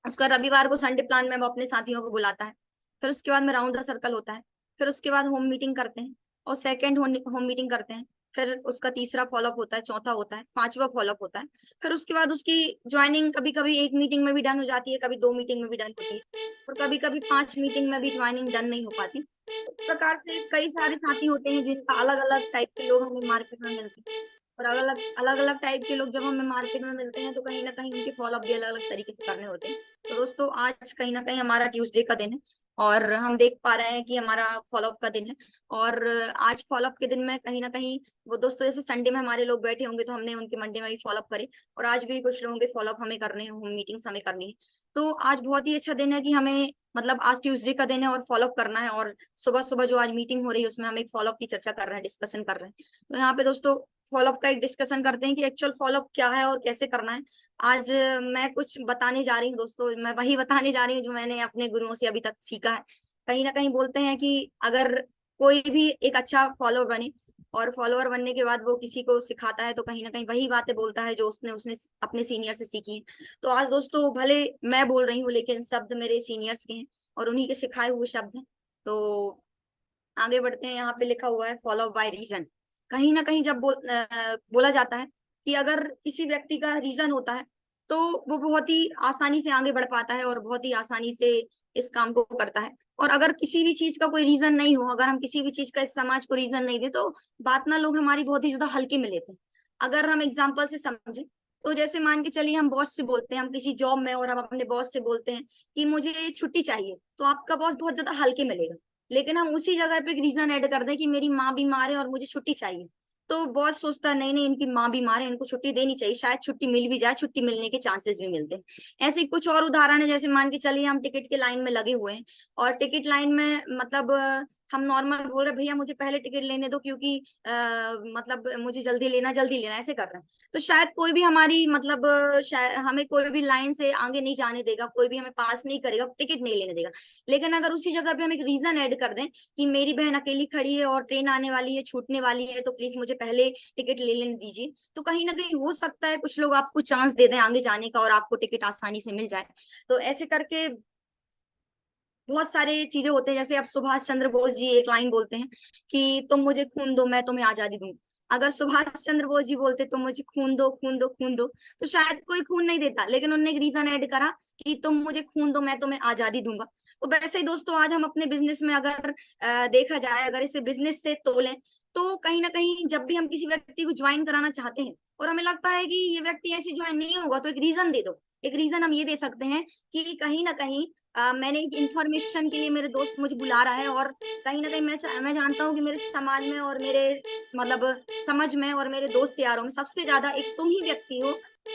Speaker 3: उसका रविवार को संडे प्लान में वो अपने साथियों को बुलाता है, फिर उसके बाद में राउंड द सर्कल होता है, फिर उसके बाद होम मीटिंग करते हैं और सेकंड होम मीटिंग करते हैं, फिर उसका तीसरा फॉलोअप होता है, चौथा होता है, पांचवा फॉलोअप होता है, फिर उसके बाद उसकी ज्वाइनिंग कभी कभी 1 मीटिंग में भी डन हो जाती है, कभी 2 मीटिंग में भी डन होती है और कभी कभी 5 मीटिंग में भी ज्वाइनिंग डन नहीं हो पाती। इस प्रकार से कई सारे साथी होते हैं जिनका अलग अलग टाइप के लोग हमें मार्केट में मिलते हैं और अलग अलग टाइप के लोग जब हमें मार्केट में मिलते हैं तो कहीं ना कहीं उनके फॉलोअप भी अलग अलग तरीके से करने होते हैं। तो दोस्तों आज कहीं ना कहीं हमारा ट्यूसडे का दिन है और हम देख पा रहे हैं कि हमारा फॉलोअप का दिन है। और आज फॉलोअप के दिन में कहीं ना कहीं वो दोस्तों जैसे संडे में हमारे लोग बैठे होंगे तो हमने उनके मंडे में भी फॉलोअप करे और आज भी कुछ लोगों के फॉलोअप हमें करने हैं, होम मीटिंग्स हमें करनी है। तो आज बहुत ही अच्छा दिन है कि हमें मतलब आज ट्यूसडे का दिन है और फॉलोअप करना है और सुबह सुबह जो आज मीटिंग हो रही है उसमें हम एक फॉलोअप की चर्चा कर रहे हैं, डिस्कशन कर रहे हैं। तो यहाँ पे दोस्तों फॉलोअप का एक डिस्कशन करते हैं कि एक्चुअल फॉलोअप क्या है और कैसे करना है। आज मैं कुछ बताने जा रही हूँ दोस्तों, मैं वही बताने जा रही हूँ जो मैंने अपने गुरुओं से अभी तक सीखा है। कहीं ना कहीं बोलते हैं कि अगर कोई भी एक अच्छा फॉलोअर बने और फॉलोअर बनने के बाद वो किसी को सिखाता है तो कहीं ना कहीं वही बातें बोलता है जो उसने उसने अपने सीनियर से सीखी है। तो आज दोस्तों भले मैं बोल रही हूँ लेकिन शब्द मेरे सीनियर्स के हैं और उन्हीं के सिखाए हुए शब्द हैं। तो आगे बढ़ते हैं, यहाँ पे लिखा हुआ है फॉलो बाय रीजन। कहीं ना कहीं जब बोला जाता है कि अगर किसी व्यक्ति का रीजन होता है तो वो बहुत ही आसानी से आगे बढ़ पाता है और बहुत ही आसानी से इस काम को करता है। और अगर किसी भी चीज का कोई रीजन नहीं हो, अगर हम किसी भी चीज का इस समाज को रीजन नहीं दे तो बात ना लोग हमारी बहुत ही ज्यादा हल्के में लेते हैं। अगर हम एग्जाम्पल से समझे तो जैसे मान के चलिए हम बॉस से बोलते हैं, हम किसी जॉब में और हम अपने बॉस से बोलते हैं कि मुझे छुट्टी चाहिए, तो आपका बॉस बहुत ज्यादा हल्के मिलेगा। लेकिन हम उसी जगह पे एक रीजन ऐड कर दें कि मेरी माँ बीमार है और मुझे छुट्टी चाहिए, तो बॉस सोचता है नहीं नहीं इनकी माँ बीमार है, इनको छुट्टी देनी चाहिए, शायद छुट्टी मिल भी जाए, छुट्टी मिलने के चांसेस भी मिलते हैं। ऐसे कुछ और उदाहरण है, जैसे मान के चलिए हम टिकट के लाइन में लगे हुए हैं और टिकट लाइन में मतलब हम नॉर्मल बोल रहे भैया मुझे पहले टिकट लेने दो क्योंकि मतलब मुझे जल्दी लेना ऐसे कर रहे हैं, तो शायद कोई भी हमारी मतलब शायद हमें कोई भी लाइन से आगे नहीं जाने देगा, कोई भी हमें पास नहीं करेगा, टिकट नहीं लेने देगा। लेकिन अगर उसी जगह पे हम एक रीजन ऐड कर दें कि मेरी बहन अकेली खड़ी है और ट्रेन आने वाली है, छूटने वाली है, तो प्लीज मुझे पहले टिकट ले लेने दीजिए, तो कहीं ना कहीं हो सकता है कुछ लोग आपको चांस दे दें आगे जाने का और आपको टिकट आसानी से मिल जाए। तो ऐसे करके बहुत सारे चीजें होते हैं। जैसे अब सुभाष चंद्र बोस जी एक लाइन बोलते हैं कि तुम मुझे खून दो मैं तुम्हें आजादी दूं। अगर सुभाष चंद्र बोस जी बोलते तुम मुझे खून दो खून दो खून दो, तो शायद कोई खून नहीं देता, लेकिन उन्होंने एक रीजन ऐड करा कि तुम मुझे खून दो मैं तुम्हें आजादी दूंगा। तो वैसे ही दोस्तों आज हम अपने बिजनेस में अगर देखा जाए, अगर इसे बिजनेस से तोलें, तो कहीं ना कहीं जब भी हम किसी व्यक्ति को ज्वाइन कराना चाहते हैं और हमें लगता है कि ये व्यक्ति ऐसे ज्वाइन नहीं होगा, तो एक रीजन दे दो। एक रीजन हम ये दे सकते हैं कि कहीं ना कहीं मैंने एक इन्फॉर्मेशन के लिए मेरे दोस्त मुझे बुला रहा है और कहीं ना कहीं मैं जानता हूँ कि मेरे समाज में और मेरे मतलब समझ में और मेरे दोस्त यारों में सबसे ज्यादा एक तुम ही व्यक्ति हो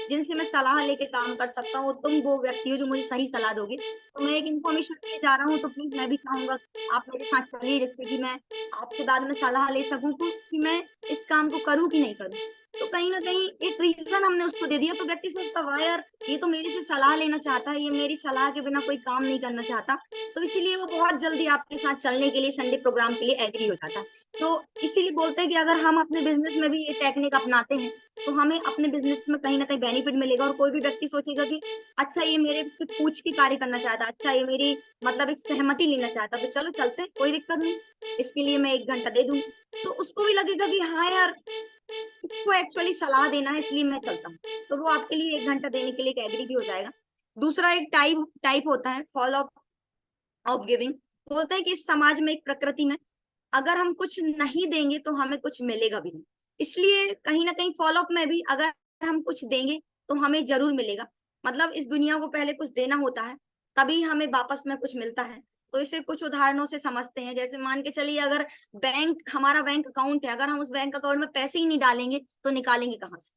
Speaker 3: जिनसे मैं सलाह लेके काम कर सकता हूँ, तुम वो व्यक्ति हो जो मुझे सही सलाह दोगे। तो मैं एक इन्फॉर्मेशन लिए जा रहा हूँ, तो प्लीज मैं भी चाहूंगा आप मेरे साथ चलिए, जिससे कि मैं आपसे बाद में सलाह ले सकूं कि मैं इस काम को करूँ कि नहीं करूँ। तो कहीं ना कहीं एक रीजन हमने उसको दे दिया, तो व्यक्ति सोचता वाह यार ये तो मेरे से सलाह लेना चाहता है, ये मेरी सलाह के बिना कोई काम नहीं करना चाहता, तो इसीलिए वो बहुत जल्दी आपके साथ चलने के लिए संडे प्रोग्राम के लिए एग्री हो जाता है। तो इसीलिए बोलते हैं कि अगर हम अपने बिजनेस में भी ये टेक्निक अपनाते हैं तो हमें अपने बिजनेस में कहीं ना कहीं बेनिफिट मिलेगा। और कोई भी व्यक्ति सोचेगा कि अच्छा ये मेरे से पूछ के कार्य करना चाहता, अच्छा ये मेरी मतलब एक सहमति लेना चाहता, तो चलो चलते हैं, कोई दिक्कत नहीं, इसके लिए मैं 1 घंटा दे दूंगी। तो उसको भी लगेगा कि हाँ यार इसको एक्चुअली सलाह देना है इसलिए मैं चलता हूँ, तो वो आपके लिए 1 घंटा देने के लिए एक एग्री भी हो जाएगा। दूसरा एक टाइप होता है फॉलो ऑफ गिविंग। बोलते हैं कि इस समाज में एक प्रकृति में अगर हम कुछ नहीं देंगे तो हमें कुछ मिलेगा भी नहीं, इसलिए कहीं ना कहीं फॉलो अप में भी अगर हम कुछ देंगे तो हमें जरूर मिलेगा। मतलब इस दुनिया को पहले कुछ देना होता है तभी हमें वापस में कुछ मिलता है। तो इसे कुछ उदाहरणों से समझते हैं। जैसे मान के चलिए अगर हमारा बैंक अकाउंट है, अगर हम उस बैंक अकाउंट में पैसे ही नहीं डालेंगे तो निकालेंगे कहाँ से,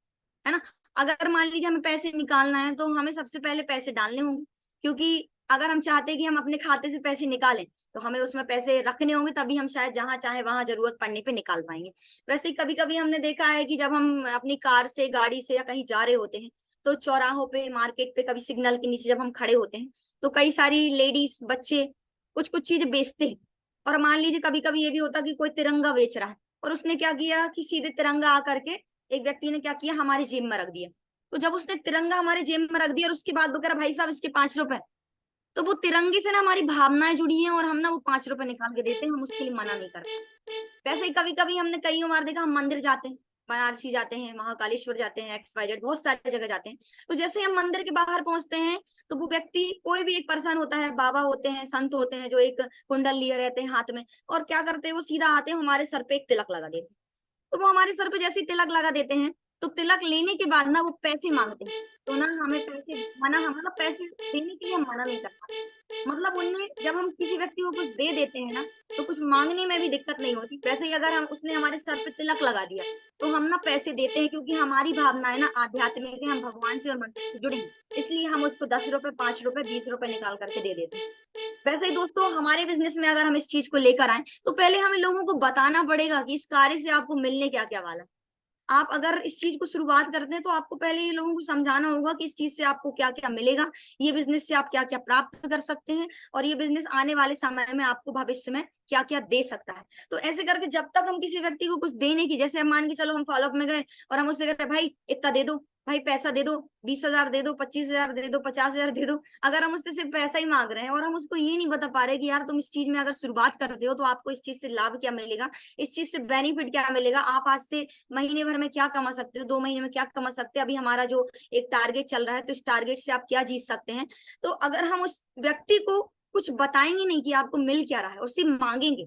Speaker 3: है ना। अगर मान लीजिए हमें पैसे निकालना है तो हमें सबसे पहले पैसे डालने होंगे, क्योंकि अगर हम चाहते हैं कि हम अपने खाते से पैसे निकालें तो हमें उसमें पैसे रखने होंगे, तभी हम शायद जहां चाहे वहां जरूरत पड़ने पे निकाल पाएंगे। वैसे ही कभी कभी हमने देखा है कि जब हम अपनी कार से गाड़ी से या कहीं जा रहे होते हैं तो चौराहों पे मार्केट पे कभी सिग्नल के नीचे जब हम खड़े होते हैं तो कई सारी लेडीज बच्चे कुछ कुछ चीजें बेचते हैं। और मान लीजिए कभी कभी ये भी होता कि कोई तिरंगा बेच रहा है और उसने क्या किया कि सीधे तिरंगा आकर के एक व्यक्ति ने क्या किया हमारी जेब में रख दिया। तो जब उसने तिरंगा हमारे जेब में रख दिया और उसके बाद वो कह रहा भाई साहब इसके 5 रुपए, तो वो तिरंगे से ना हमारी भावनाएं जुड़ी हैं और हम ना वो 5 रुपए निकाल के देते हैं, हम उसके लिए मना नहीं करते। वैसे ही कभी कभी हमने कई बार देखा, हम मंदिर जाते हैं, बनारसी जाते हैं, महाकालेश्वर जाते हैं, XYZ बहुत सारी जगह जाते हैं। तो जैसे हम मंदिर के बाहर पहुंचते हैं तो वो व्यक्ति कोई भी एक पर्सन होता है, बाबा होते हैं, संत होते हैं, जो एक कुंडल लिए रहते हैं हाथ में, और क्या करते हैं वो सीधा आते हैं हमारे सर पे एक तिलक लगा देते हैं। तो वो हमारे सर पे जैसे ही तिलक लगा देते हैं तो तिलक लेने के बाद ना वो पैसे मांगते हैं। तो ना हमें पैसे मना, हमारा पैसे देने के लिए हम मना नहीं कर पाते। मतलब उनमें जब हम किसी व्यक्ति को कुछ दे देते हैं ना तो कुछ मांगने में भी दिक्कत नहीं होती। वैसे ही अगर हम उसने हमारे सर पे तिलक लगा दिया तो हम ना पैसे देते हैं, क्योंकि हमारी भावनाएं ना आध्यात्मिक है, हम भगवान से और मंदिर से जुड़े हैं, इसलिए हम उसको 10 रुपए 5 रुपए 20 रुपए निकाल करके दे देते हैं। वैसे ही दोस्तों हमारे बिजनेस में अगर हम इस चीज को लेकर आए तो पहले हमें लोगों को बताना पड़ेगा कि इस कार्य से आपको मिलने क्या क्या वाला है। आप अगर इस चीज को शुरुआत करते हैं तो आपको पहले ये लोगों को समझाना होगा कि इस चीज से आपको क्या क्या मिलेगा, ये बिजनेस से आप क्या क्या प्राप्त कर सकते हैं, और ये बिजनेस आने वाले समय में आपको भविष्य में क्या क्या दे सकता है। तो ऐसे करके जब तक हम किसी व्यक्ति को कुछ देने की, जैसे हम मान के चलो हम फॉलोअप में गए और हम उससे कह रहे भाई इतना दे दो, भाई पैसा दे दो, 20,000 दे दो, 25,000 दे दो, 50,000 दे दो। अगर हम उससे सिर्फ पैसा ही मांग रहे हैं और हम उसको ये नहीं बता पा रहे कि यार तुम इस चीज में अगर शुरुआत करते हो तो आपको इस चीज से लाभ क्या मिलेगा, इस चीज से बेनिफिट क्या मिलेगा, आप आज से महीने भर में क्या कमा सकते हो, 2 महीने में क्या कमा सकते हैं, अभी हमारा जो एक टारगेट चल रहा है तो इस टारगेट से आप क्या जीत सकते हैं। तो अगर हम उस व्यक्ति को कुछ बताएंगे नहीं कि आपको मिल क्या रहा है और सिर्फ मांगेंगे,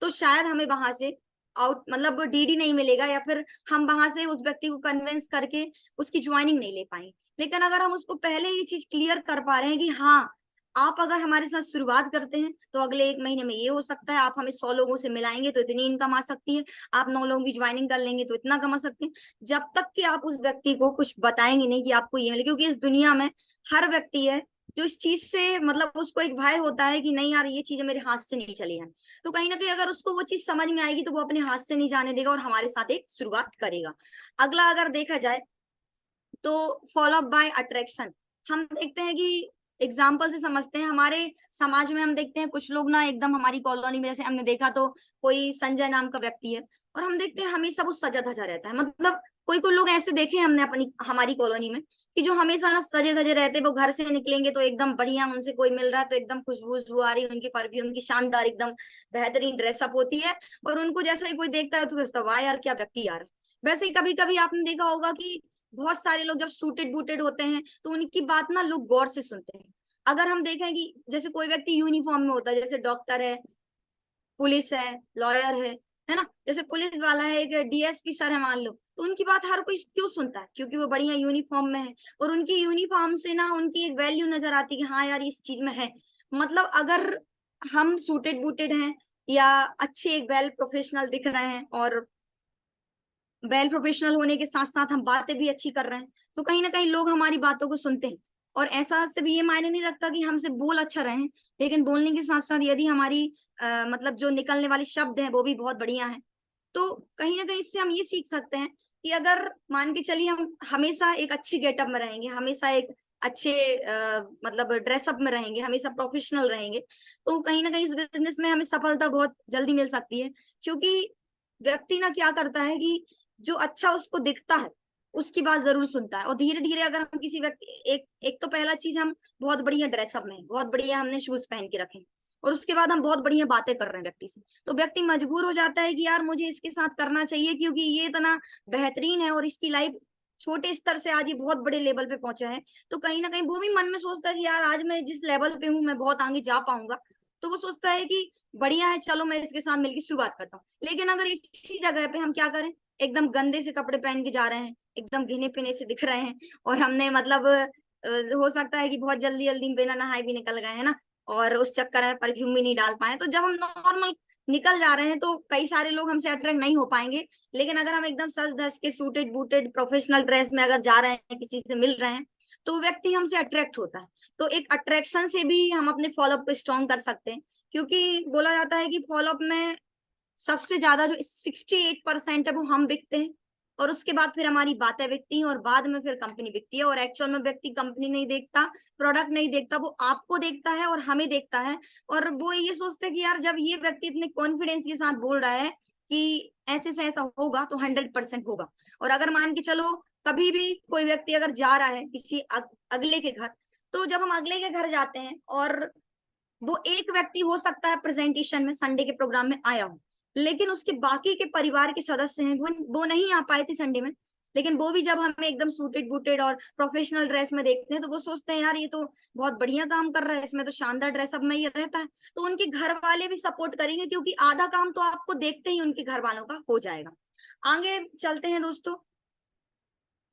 Speaker 3: तो शायद हमें वहां से आउट मतलब डीडी नहीं मिलेगा, या फिर हम वहां से उस व्यक्ति को कन्विंस करके उसकी ज्वाइनिंग नहीं ले पाएंगे। लेकिन अगर हम उसको पहले ये चीज क्लियर कर पा रहे हैं कि हाँ, आप अगर हमारे साथ शुरुआत करते हैं तो अगले 1 महीने में ये हो सकता है, आप हमें 100 लोगों से मिलाएंगे तो इतनी इनकम आ सकती है, आप 9 लोगों की ज्वाइनिंग कर लेंगे तो इतना कमा सकते हैं। जब तक कि आप उस व्यक्ति को कुछ बताएंगे नहीं कि आपको ये मिले, क्योंकि इस दुनिया में हर व्यक्ति है जो इस चीज से मतलब उसको एक भय होता है कि नहीं यार ये चीजें मेरे हाथ से नहीं चली है। तो कहीं ना कहीं अगर उसको वो चीज समझ में आएगी तो वो अपने हाथ से नहीं जाने देगा और हमारे साथ एक शुरुआत करेगा। अगला अगर देखा जाए तो फॉलो अप बाय अट्रैक्शन। हम देखते हैं कि एग्जाम्पल से समझते हैं, हमारे समाज में हम देखते हैं कुछ लोग ना एकदम हमारी कॉलोनी में जैसे हमने देखा तो कोई संजय नाम का व्यक्ति है और हम देखते हैं हमेशा वो सजा धजा रहता है। मतलब कोई कोई लोग ऐसे देखे हमने अपनी हमारी कॉलोनी में कि जो हमेशा ना सजे धजे रहते, वो घर से निकलेंगे तो एकदम बढ़िया, उनसे कोई मिल रहा है तो एकदम खुशबू आ रही है, उनकी परफ्यूम की शानदार एकदम बेहतरीन ड्रेसअप होती है और उनको जैसा ही कोई देखता है तो सोचता वाह यार क्या व्यक्ति यार। वैसे ही कभी कभी आपने देखा होगा कि बहुत सारे लोग जब सूटेड बूटेड होते हैं तो उनकी बात ना लोग गौर से सुनते हैं। अगर हम देखें कि जैसे कोई व्यक्ति यूनिफॉर्म में होता है, जैसे डॉक्टर है, पुलिस है, लॉयर है ना, जैसे पुलिस वाला है, एक डीएसपी सर है मान लो, तो उनकी बात हर कोई क्यों सुनता है? क्योंकि वो बढ़िया यूनिफॉर्म में है और उनकी यूनिफॉर्म से ना उनकी एक वैल्यू नजर आती है कि हाँ यार इस चीज में है। मतलब अगर हम सूटेड बूटेड हैं या अच्छे एक वेल प्रोफेशनल दिख रहे हैं और वेल प्रोफेशनल होने के साथ साथ हम बातें भी अच्छी कर रहे हैं तो कहीं ना कहीं लोग हमारी बातों को सुनते हैं। और ऐसा से भी ये मायने नहीं रखता कि हमसे बोल अच्छा रहे, लेकिन बोलने के साथ साथ यदि हमारी मतलब जो निकलने वाले शब्द हैं वो भी बहुत बढ़िया है तो कहीं ना कहीं इससे हम ये सीख सकते हैं कि अगर मान के चलिए हम हमेशा एक अच्छी गेटअप में रहेंगे, हमेशा एक अच्छे मतलब ड्रेसअप में रहेंगे, हमेशा प्रोफेशनल रहेंगे, तो कहीं ना कहीं इस बिजनेस में हमें सफलता बहुत जल्दी मिल सकती है। क्योंकि व्यक्ति ना क्या करता है कि जो अच्छा उसको दिखता है उसकी बात जरूर सुनता है और धीरे धीरे अगर हम किसी व्यक्ति एक एक तो पहला चीज हम बहुत बढ़िया ड्रेसअप में, बहुत बढ़िया हमने शूज पहन के रखे और उसके बाद हम बहुत बढ़िया बातें कर रहे हैं व्यक्ति से, तो व्यक्ति मजबूर हो जाता है कि यार मुझे इसके साथ करना चाहिए क्योंकि ये इतना बेहतरीन है और इसकी लाइफ छोटे स्तर से आज ये बहुत बड़े लेवल पे पहुंचा है। तो कहीं ना कहीं वो भी मन में सोचता है कि यार आज मैं जिस लेवल पे हूँ मैं बहुत आगे जा पाऊंगा, तो वो सोचता है कि बढ़िया है चलो मैं इसके साथ मिलकर शुरुआत करता हूँ। लेकिन अगर इसी जगह पे हम क्या करें, एकदम गंदे से कपड़े पहन के जा रहे हैं, एकदम घिने पिने से दिख रहे हैं और हमने मतलब हो सकता है कि बहुत जल्दी जल्दी बिना नहाए भी निकल गए हैं ना और उस चक्कर में परफ्यूम भी नहीं डाल पाए, तो जब हम नॉर्मल निकल जा रहे हैं तो कई सारे लोग हमसे अट्रैक्ट नहीं हो पाएंगे। लेकिन अगर हम एकदम सज धज के सूटेड बूटेड प्रोफेशनल ड्रेस में अगर जा रहे हैं, किसी से मिल रहे हैं, तो व्यक्ति हमसे अट्रैक्ट होता है। तो एक अट्रैक्शन से भी हम अपने फॉलोअप को स्ट्रॉन्ग कर सकते हैं, क्योंकि बोला जाता है कि फॉलोअप में सबसे ज्यादा जो 68% है वो हम बिकते हैं और उसके बाद फिर हमारी बातें बिकती हैं और बाद में फिर कंपनी बिकती है। और एक्चुअल में व्यक्ति कंपनी नहीं देखता, प्रोडक्ट नहीं देखता, वो आपको देखता है और हमें देखता है और वो ये सोचते हैं कि यार जब ये व्यक्ति इतने कॉन्फिडेंस के साथ बोल रहा है कि ऐसे से ऐसा होगा तो 100% होगा। और अगर मान के चलो कभी भी कोई व्यक्ति अगर जा रहा है किसी अगले के घर, तो जब हम अगले के घर जाते हैं और वो एक व्यक्ति हो सकता है प्रेजेंटेशन में संडे के प्रोग्राम में आया हो, लेकिन उसके बाकी के परिवार के सदस्य हैं वो नहीं आ पाए थे संडे में, लेकिन वो भी जब हमें एकदम सूटेड बूटेड और प्रोफेशनल ड्रेस में देखते हैं तो वो सोचते हैं यार ये तो बहुत बढ़िया काम कर रहा है, इसमें तो शानदार ड्रेसअप में ये रहता है, तो उनके घर वाले भी सपोर्ट करेंगे क्योंकि आधा काम तो आपको देखते ही उनके घर वालों का हो जाएगा। आगे चलते हैं दोस्तों,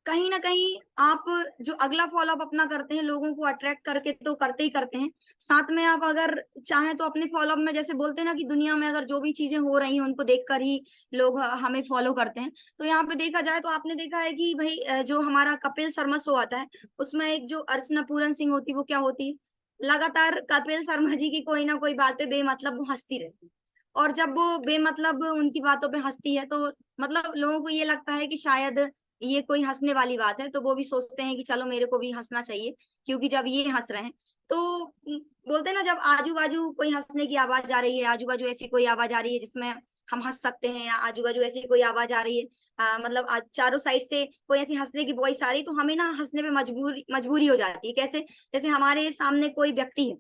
Speaker 3: कहीं ना कहीं आप जो अगला फॉलोअप अपना करते हैं लोगों को अट्रैक्ट करके तो करते ही करते हैं, साथ में आप अगर चाहें तो अपने फॉलोअप में जैसे बोलते हैं ना कि दुनिया में अगर जो भी चीजें हो रही हैं उनको देखकर ही लोग हमें फॉलो करते हैं, तो यहाँ पे देखा जाए तो आपने देखा है कि भाई जो हमारा कपिल शर्मा शो आता है उसमें एक जो अर्चना पूरन सिंह होती है वो क्या होती है, लगातार कपिल शर्मा जी की कोई ना कोई बात पे बेमतलब वो हंसती रहती है और जब वो बेमतलब उनकी बातों पे हंसती है तो मतलब लोगों को ये लगता है कि शायद ये कोई हंसने वाली बात है, तो वो भी सोचते हैं कि चलो मेरे को भी हंसना चाहिए क्योंकि जब ये हंस रहे हैं तो बोलते हैं ना जब आजू बाजू कोई हंसने की आवाज आ रही है, आजू बाजू ऐसी कोई आवाज आ रही है जिसमें हम हंस सकते हैं, या आजू बाजू ऐसी कोई आवाज आ रही है मतलब चारों साइड से कोई ऐसी हंसने की वॉइस आ रही है, तो हमें ना हंसने में मजबूरी हो जाती है। कैसे? जैसे हमारे सामने कोई व्यक्ति है,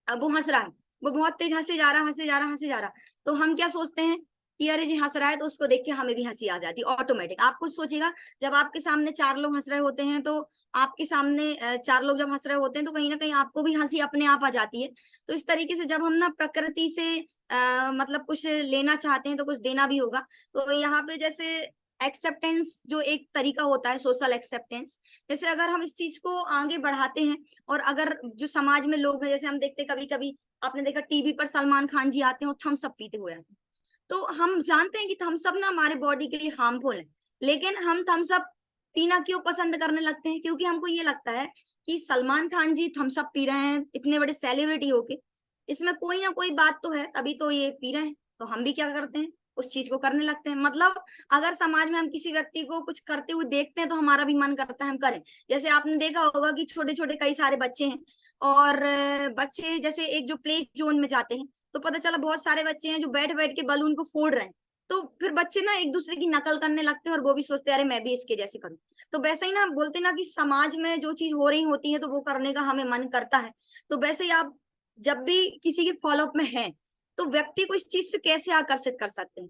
Speaker 3: अब वो हंस रहा है, वो बहुत तेज हंसे जा रहा हंसे जा रहा हंसे जा रहा, तो हम क्या सोचते हैं कि अरे जी हंस रहा है, तो उसको देख के हमें भी हंसी आ जाती है ऑटोमेटिक। आप कुछ सोचिएगा, जब आपके सामने 4 लोग हंस रहे होते हैं तो आपके सामने 4 लोग जब हंस रहे होते हैं तो कहीं ना कहीं आपको भी हंसी अपने आप आ जाती है। तो इस तरीके से जब हम ना प्रकृति से मतलब कुछ लेना चाहते हैं तो कुछ देना भी होगा। तो यहाँ पे जैसे एक्सेप्टेंस जो एक तरीका होता है, सोशल एक्सेप्टेंस, जैसे अगर हम इस चीज को आगे बढ़ाते हैं और अगर जो समाज में लोग हैं, जैसे हम देखते कभी कभी आपने देखा टीवी पर सलमान खान जी आते हैं और थम्स अप पीते हुए आते हैं, तो हम जानते हैं कि थम्स अप ना हमारे बॉडी के लिए हार्मफुल है, लेकिन हम थम्स अप पीना क्यों पसंद करने लगते हैं? क्योंकि हमको ये लगता है कि सलमान खान जी थम्स अप पी रहे हैं इतने बड़े सेलिब्रिटी होके, इसमें कोई ना कोई बात तो है, तभी तो ये पी रहे हैं, तो हम भी क्या करते हैं, उस चीज को करने लगते हैं। मतलब अगर समाज में हम किसी व्यक्ति को कुछ करते हुए देखते हैं तो हमारा भी मन करता है हम करें। जैसे आपने देखा होगा कि छोटे छोटे कई सारे बच्चे हैं, और बच्चे जैसे एक जो प्ले जोन में जाते हैं तो पता चला बहुत सारे बच्चे हैं जो बैठ बैठ के बलून को फोड़ रहे हैं, तो फिर बच्चे ना एक दूसरे की नकल करने लगते हैं और वो भी सोचते हैं अरे मैं भी इसके जैसे करूं। तो वैसे ही ना बोलते ना कि समाज में जो चीज हो रही होती है तो वो करने का हमें मन करता है। तो वैसे ही आप जब भी किसी के फॉलोअप में हैं तो व्यक्ति को इस चीज से कैसे आकर्षित कर सकते हैं,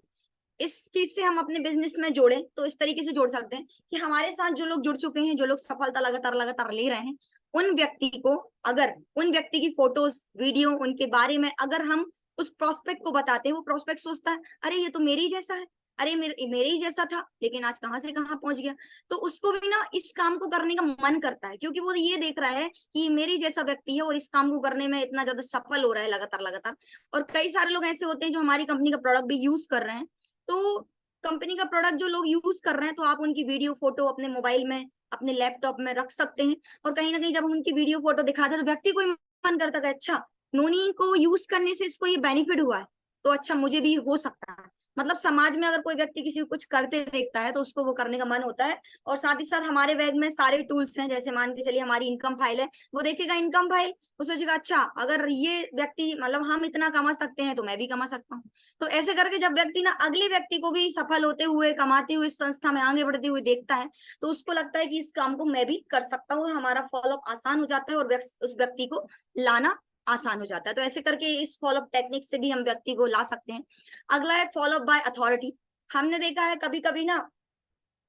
Speaker 3: इस चीज से हम अपने बिजनेस में जोड़ें तो इस तरीके से जोड़ सकते हैं कि हमारे साथ जो लोग जुड़ चुके हैं, जो लोग सफलता लगातार लगातार ले रहे हैं, उन व्यक्ति को, अगर उन व्यक्ति की फोटोज वीडियो उनके बारे में अगर हम उस प्रोस्पेक्ट को बताते हैं, वो प्रोस्पेक्ट सोचता है अरे ये तो मेरे ही जैसा है, अरे मेरे ही जैसा था लेकिन आज कहाँ से कहाँ पहुंच गया। तो उसको भी ना इस काम को करने का मन करता है, क्योंकि वो ये देख रहा है कि मेरे जैसा व्यक्ति है और इस काम को करने में इतना ज्यादा सफल हो रहा है लगातार लगातार। और कई सारे लोग ऐसे होते हैं जो हमारी कंपनी का प्रोडक्ट भी यूज कर रहे हैं, तो कंपनी का प्रोडक्ट जो लोग यूज कर रहे हैं तो आप उनकी वीडियो फोटो अपने मोबाइल में अपने लैपटॉप में रख सकते हैं। और कहीं ना कहीं जब हम उनकी वीडियो फोटो दिखाते हैं तो व्यक्ति को मन करता है अच्छा नोनी को यूज करने से इसको ये बेनिफिट हुआ है, तो अच्छा मुझे भी हो सकता है। मतलब समाज में अगर कोई व्यक्ति किसी को कुछ करते देखता है तो उसको वो करने का मन होता है। और साथ ही साथ हमारे बैग में सारे टूल्स हैं, जैसे मान के चलिए हमारी इनकम फाइल है, वो देखेगा इनकम फाइल, वो सोचेगा अच्छा अगर ये व्यक्ति मतलब हम इतना कमा सकते हैं तो मैं भी कमा सकता हूँ। तो ऐसे करके जब व्यक्ति ना अगले व्यक्ति को भी सफल होते हुए कमाते हुए इस संस्था में आगे बढ़ते हुए देखता है तो उसको लगता है कि इस काम को मैं भी कर सकता हूँ, और हमारा फॉलोअप आसान हो जाता है और उस व्यक्ति को लाना आसान हो जाता है। तो ऐसे करके इस फॉलोअप टेक्निक से भी हम व्यक्ति को ला सकते हैं। अगला है फॉलोअप बाय अथॉरिटी। हमने देखा है कभी कभी ना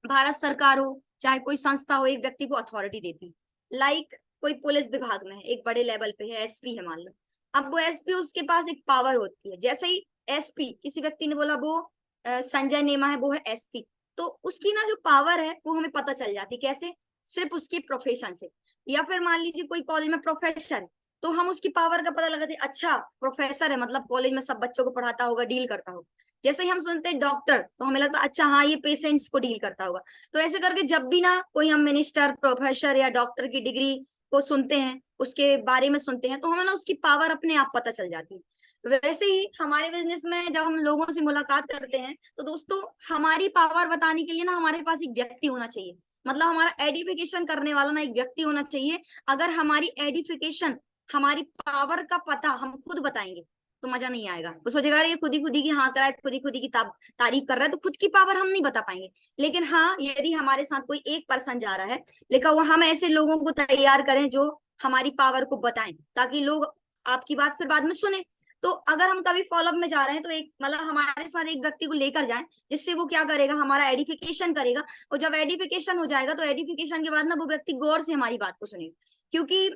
Speaker 3: भारत सरकार हो चाहे कोई संस्था हो एक व्यक्ति को अथॉरिटी देती, लाइक कोई पुलिस विभाग में है, एक बड़े लेवल पे है, एसपी है मान लो। अब वो एसपी उसके पास एक पावर होती है, जैसे ही एसपी किसी व्यक्ति ने बोला वो संजय नेमा है वो है एसपी, तो उसकी ना जो पावर है वो हमें पता चल जाती। कैसे? सिर्फ उसके प्रोफेशन से। या फिर मान लीजिए कोई कॉलेज में प्रोफेसर है तो हम उसकी पावर का पता लगाते हैं, अच्छा प्रोफेसर है मतलब कॉलेज में सब बच्चों को पढ़ाता होगा, डील करता होगा। जैसे ही हम सुनते हैं डॉक्टर तो हमें लगता है अच्छा हाँ ये पेशेंट्स को डील करता होगा। तो ऐसे करके जब भी ना कोई हम मिनिस्टर प्रोफेसर या डॉक्टर की डिग्री को सुनते हैं, उसके बारे में सुनते हैं, तो हमें ना उसकी पावर अपने आप पता चल जाती है। वैसे ही हमारे बिजनेस में जब हम लोगों से मुलाकात करते हैं तो दोस्तों हमारी पावर बताने के लिए ना हमारे पास एक व्यक्ति होना चाहिए, मतलब हमारा एडिफिकेशन करने वाला ना एक व्यक्ति होना चाहिए। अगर हमारी एडिफिकेशन हमारी पावर का पता हम खुद बताएंगे तो मजा नहीं आएगा, वो सोचेगा ये खुद ही की हाँ करा है, खुद ही की तारीफ कर रहा है, तो खुद की पावर हम नहीं बता पाएंगे। लेकिन हाँ यदि हमारे साथ कोई एक पर्सन जा रहा है, लेकिन वो हम ऐसे लोगों को तैयार करें जो हमारी पावर को बताएं ताकि लोग आपकी बात फिर बाद में सुने। तो अगर हम कभी फॉलोअप में जा रहे हैं तो एक मतलब हमारे साथ एक व्यक्ति को लेकर जाएं जिससे वो क्या करेगा, हमारा एडिफिकेशन करेगा। और जब एडिफिकेशन हो जाएगा तो एडिफिकेशन के बाद ना वो व्यक्ति गौर से हमारी बात को सुनेगा, क्योंकि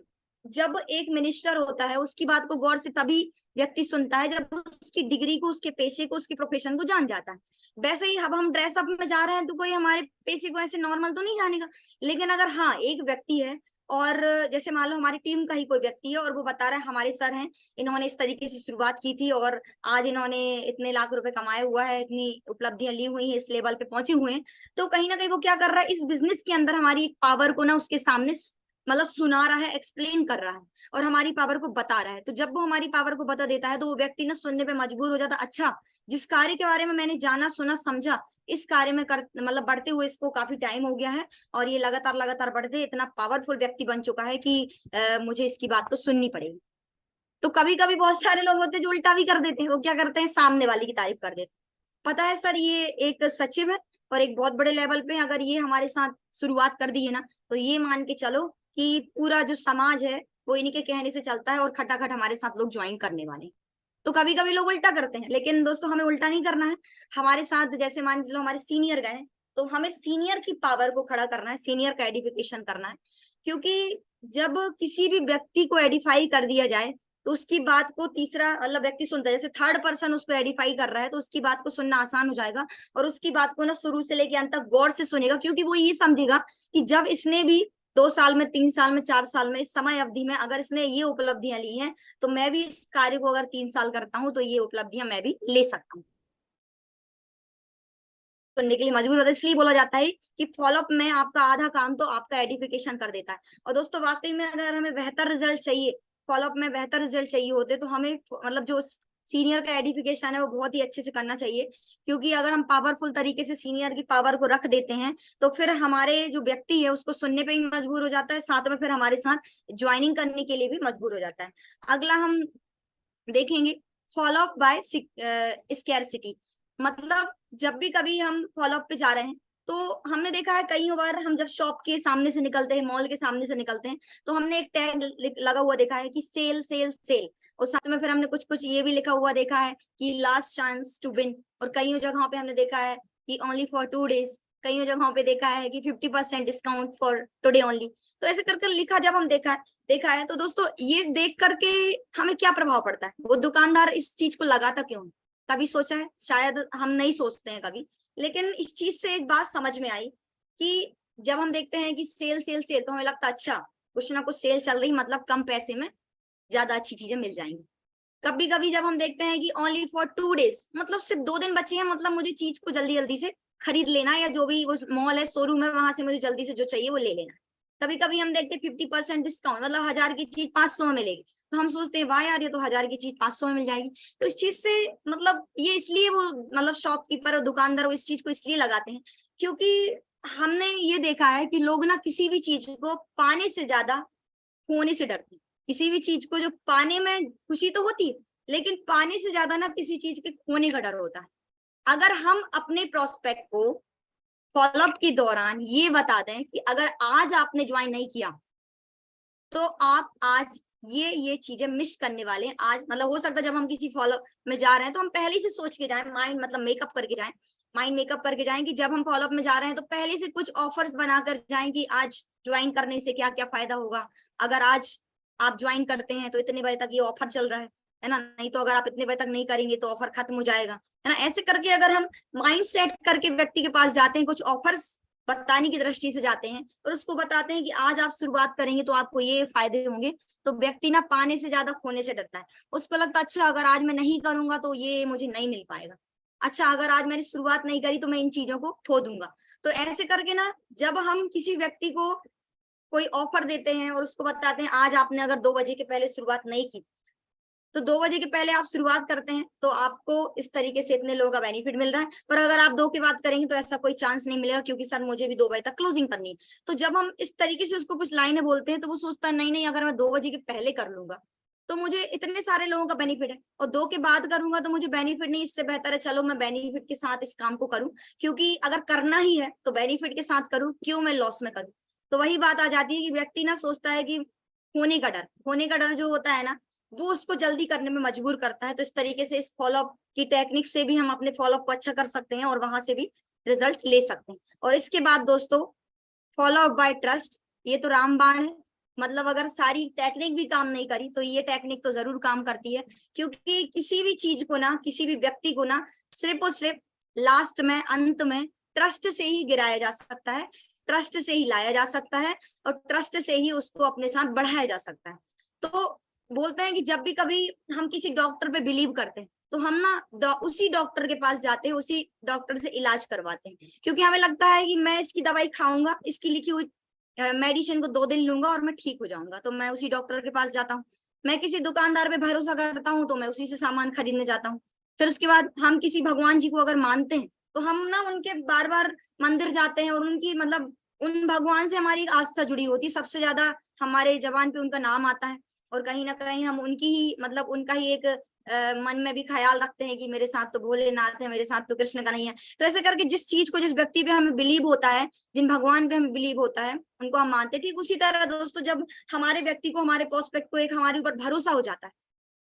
Speaker 3: जब एक मिनिस्टर होता है उसकी बात को गौर से तभी व्यक्ति सुनता है जब उसकी डिग्री को, उसके पेशे को, उसकी प्रोफेशन को जान जाता है। वैसे ही अब हम ड्रेसअप में जा रहे हैं तो कोई हमारे पेशे को ऐसे नॉर्मल तो नहीं जानेगा। लेकिन अगर हाँ एक व्यक्ति है और जैसे मान लो हमारी टीम का ही कोई व्यक्ति है और वो बता रहा है हमारे सर हैं, इन्होंने इस तरीके से शुरुआत की थी और आज इन्होंने इतने लाख रुपए कमाए हुआ है, इतनी उपलब्धियां ली हुई है, इस लेवल पे पहुंचे हुए हैं, तो कहीं ना कहीं वो क्या कर रहा है, इस बिजनेस के अंदर हमारी एक पावर को ना उसके सामने मतलब सुना रहा है, एक्सप्लेन कर रहा है और हमारी पावर को बता रहा है। तो जब वो हमारी पावर को बता देता है तो वो व्यक्ति ना सुनने पे मजबूर हो जाता है, अच्छा जिस कार्य के बारे में मैंने जाना सुना समझा, इस कार्य में कर मतलब बढ़ते हुए इसको काफी टाइम हो गया है और ये लगातार लगातार बढ़ते इतना पावरफुल व्यक्ति बन चुका है कि मुझे इसकी बात तो सुननी पड़ेगी। तो कभी कभी बहुत सारे लोग होते हैं जो उल्टा भी कर देते हैं, वो क्या करते हैं, सामने वाले की तारीफ कर देते हैं। पता है सर ये एक सचिव है और एक बहुत बड़े लेवल पे अगर ये हमारे साथ शुरुआत कर दी है ना तो ये मान के चलो कि पूरा जो समाज है वो इन्हीं के कहने से चलता है और खटाखट हमारे साथ लोग ज्वाइन करने वाले हैं। तो कभी कभी लोग उल्टा करते हैं, लेकिन दोस्तों हमें उल्टा नहीं करना है। हमारे साथ जैसे मान लो हमारे सीनियर गए तो हमें सीनियर की पावर को खड़ा करना है, सीनियर का एडिफिकेशन करना है। क्योंकि जब किसी भी व्यक्ति को एडिफाई कर दिया जाए तो उसकी बात को तीसरा मतलब व्यक्ति सुनता है, जैसे थर्ड पर्सन उसको एडिफाई कर रहा है, तो उसकी बात को सुनना आसान हो जाएगा और उसकी बात को ना शुरू से लेकर अंत तक गौर से सुनेगा, क्योंकि वो ये समझेगा कि जब इसने भी 2 साल में, 3 साल में, 4 साल में, इस समय अवधि में अगर इसने ये उपलब्धियां ली हैं, तो मैं भी इस कार्य को अगर 3 साल करता हूँ तो ये उपलब्धियां मैं भी ले सकता हूँ। सुनने के लिए मजबूर होता है, इसलिए बोला जाता है कि फॉलोअप में आपका आधा काम तो आपका एडिफिकेशन कर देता है। और दोस्तों वाकई में अगर हमें बेहतर रिजल्ट चाहिए, फॉलोअप में बेहतर रिजल्ट चाहिए होते, तो हमें मतलब जो सीनियर का एडिफिकेशन है वो बहुत ही अच्छे से करना चाहिए, क्योंकि अगर हम पावरफुल तरीके से सीनियर की पावर को रख देते हैं तो फिर हमारे जो व्यक्ति है उसको सुनने पे भी मजबूर हो जाता है, साथ में फिर हमारे साथ ज्वाइनिंग करने के लिए भी मजबूर हो जाता है। अगला हम देखेंगे फॉलोअप बाय स्कैरसिटी। मतलब जब भी कभी हम फॉलोअप पे जा रहे हैं, तो हमने देखा है कई बार हम जब शॉप के सामने से निकलते हैं, मॉल के सामने से निकलते हैं, तो हमने एक टैग लगा हुआ देखा है कि सेल सेल सेल, और साथ में फिर हमने कुछ कुछ ये भी लिखा हुआ देखा है कि लास्ट चांस टू विन, और कई जगहों पे हमने देखा है कि ओनली फॉर 2 days, कई जगहों पे देखा है कि 50% डिस्काउंट फॉर टुडे ओनली। तो ऐसे कर लिखा जब हम देखा है तो दोस्तों ये देख करके हमें क्या प्रभाव पड़ता है, वो दुकानदार इस चीज को लगाता क्यों? कभी सोचा है? शायद हम नहीं सोचते हैं कभी, लेकिन इस चीज से एक बात समझ में आई कि जब हम देखते हैं कि सेल सेल सेल, तो हमें लगता है अच्छा कुछ ना कुछ सेल चल रही, मतलब कम पैसे में ज्यादा अच्छी चीजें मिल जाएंगी। कभी कभी जब हम देखते हैं कि ओनली फॉर 2 days, मतलब सिर्फ 2 दिन बचे हैं, मतलब मुझे चीज को जल्दी जल्दी से खरीद लेना है, या जो भी वो मॉल है, शोरूम है, वहां से मुझे जल्दी से जो चाहिए वो ले लेना है। कभी कभी हम देखते हैं 50% डिस्काउंट, मतलब 1000 की चीज 500 में मिलेगी, तो हम सोचते हैं वाह यार ये तो 1000 की चीज 500 में मिल जाएगी। तो इस चीज से मतलब ये इसलिए वो मतलब शॉपकीपर और दुकानदार वो इस चीज को इसलिए लगाते हैं, क्योंकि हमने ये देखा है कि लोग ना किसी भी चीज को पाने से ज्यादा खोने से डरते हैं। किसी भी चीज को जो पाने में खुशी तो होती है, लेकिन पाने से ज्यादा ना किसी चीज के खोने का डर होता है। अगर हम अपने प्रोस्पेक्ट को फॉलोअप के दौरान ये बता दें कि अगर आज आपने ज्वाइन नहीं किया तो आप आज ये चीजें मिस करने वाले हैं। आज मतलब हो सकता है जब हम किसी फॉलोअप में जा रहे हैं तो हम पहले से सोच के जाएं, माइंड मतलब मेकअप करके जाएं, माइंड मेकअप करके जाएं कि जब हम फॉलोअप में जा रहे हैं तो पहले से कुछ ऑफर्स बनाकर जाएं कि आज ज्वाइन करने से क्या क्या फायदा होगा। अगर आज आप ज्वाइन करते हैं तो इतने बजे तक ये ऑफर चल रहा है ना, नहीं तो अगर आप इतने बजे तक नहीं करेंगे तो ऑफर खत्म हो जाएगा, है ना। ऐसे करके अगर हम माइंड सेट करके व्यक्ति के पास जाते हैं, कुछ ऑफर्स बताने की दृष्टि से जाते हैं और उसको बताते हैं कि आज आप शुरुआत करेंगे तो आपको ये फायदे होंगे, तो व्यक्ति ना पाने से ज्यादा खोने से डरता है। उसको लगता है अच्छा अगर आज मैं नहीं करूंगा तो ये मुझे नहीं मिल पाएगा, अच्छा अगर आज मैंने शुरुआत नहीं करी तो मैं इन चीजों को खो दूंगा। तो ऐसे करके ना जब हम किसी व्यक्ति को कोई ऑफर देते हैं और उसको बताते हैं आज आपने अगर 2 बजे के पहले शुरुआत नहीं की, तो 2 बजे के पहले आप शुरुआत करते हैं तो आपको इस तरीके से इतने लोगों का बेनिफिट मिल रहा है, पर अगर आप 2 के बाद करेंगे तो ऐसा कोई चांस नहीं मिलेगा, क्योंकि सर मुझे भी 2 बजे तक क्लोजिंग करनी है। तो जब हम इस तरीके से उसको कुछ लाइनें बोलते हैं तो वो सोचता है नहीं नहीं अगर मैं 2 बजे के पहले कर लूंगा तो मुझे इतने सारे लोगों का बेनिफिट है, और 2 के बाद करूंगा तो मुझे बेनिफिट नहीं, इससे बेहतर है चलो मैं बेनिफिट के साथ इस काम को करूं, क्योंकि अगर करना ही है तो बेनिफिट के साथ करूं, क्यों मैं लॉस में करूं। तो वही बात आ जाती है कि व्यक्ति ना सोचता है कि होने का डर जो होता है ना वो उसको जल्दी करने में मजबूर करता है। तो इस तरीके से इस फॉलोअप की टेक्निक से भी हम अपने फॉलोअप को अच्छा कर सकते हैं और वहां से भी रिजल्ट ले सकते हैं। और इसके बाद दोस्तों फॉलोअप बाय ट्रस्ट, ये तो रामबाण है, मतलब अगर सारी टेक्निक भी काम नहीं करी तो ये टेक्निक तो जरूर काम करती है, क्योंकि किसी भी चीज को ना, किसी भी व्यक्ति को ना सिर्फ और सिर्फ लास्ट में, अंत में ट्रस्ट से ही गिराया जा सकता है, ट्रस्ट से ही लाया जा सकता है और ट्रस्ट से ही उसको अपने साथ बढ़ाया जा सकता है। तो बोलते हैं कि जब भी कभी हम किसी डॉक्टर पे बिलीव करते हैं तो हम ना उसी डॉक्टर के पास जाते हैं, उसी डॉक्टर से इलाज करवाते हैं, क्योंकि हमें लगता है कि मैं इसकी दवाई खाऊंगा, इसकी लिखी हुई मेडिसिन को 2 दिन लूंगा और मैं ठीक हो जाऊंगा, तो मैं उसी डॉक्टर के पास जाता हूँ। मैं किसी दुकानदार पे भरोसा करता हूँ तो मैं उसी से सामान खरीदने जाता हूँ। फिर उसके बाद हम किसी भगवान जी को अगर मानते हैं तो हम ना उनके बार बार मंदिर जाते हैं और उनकी मतलब उन भगवान से हमारी आस्था जुड़ी होती है, सबसे ज्यादा हमारे जबान पे उनका नाम आता है और कहीं ना कहीं हम उनकी ही मतलब उनका ही एक मन में भी ख्याल रखते हैं कि मेरे साथ तो भोलेनाथ है, मेरे साथ तो कृष्ण का नहीं है। तो ऐसे करके जिस चीज को, जिस व्यक्ति पे हमें बिलीव होता है, जिन भगवान पे हमें बिलीव होता है, उनको हम मानते हैं। ठीक उसी तरह दोस्तों जब हमारे व्यक्ति को, हमारे प्रोस्पेक्ट को एक हमारे ऊपर भरोसा हो जाता है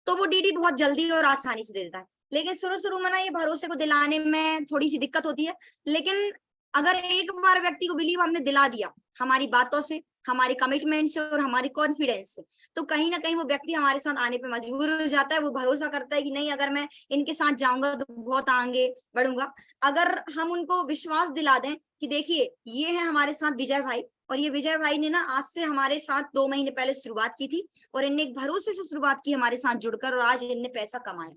Speaker 3: तो वो डीडी बहुत जल्दी और आसानी से दे देता है। लेकिन शुरू में ना ये भरोसे को दिलाने में थोड़ी सी दिक्कत होती है, लेकिन अगर एक बार व्यक्ति को बिलीव हमने दिला दिया हमारी बातों से, हमारे कमिटमेंट से और हमारे कॉन्फिडेंस से, तो कहीं ना कहीं वो व्यक्ति हमारे साथ आने पे मजबूर हो जाता है। वो भरोसा करता है कि नहीं, अगर मैं इनके साथ जाऊंगा तो बहुत आगे बढ़ूंगा। अगर हम उनको विश्वास दिला दें कि देखिए ये है हमारे साथ विजय भाई, और ये विजय भाई ने ना आज से हमारे साथ 2 महीने पहले शुरुआत की थी, और इनने एक भरोसे से शुरुआत की हमारे साथ जुड़कर, और आज इनने पैसा कमाया,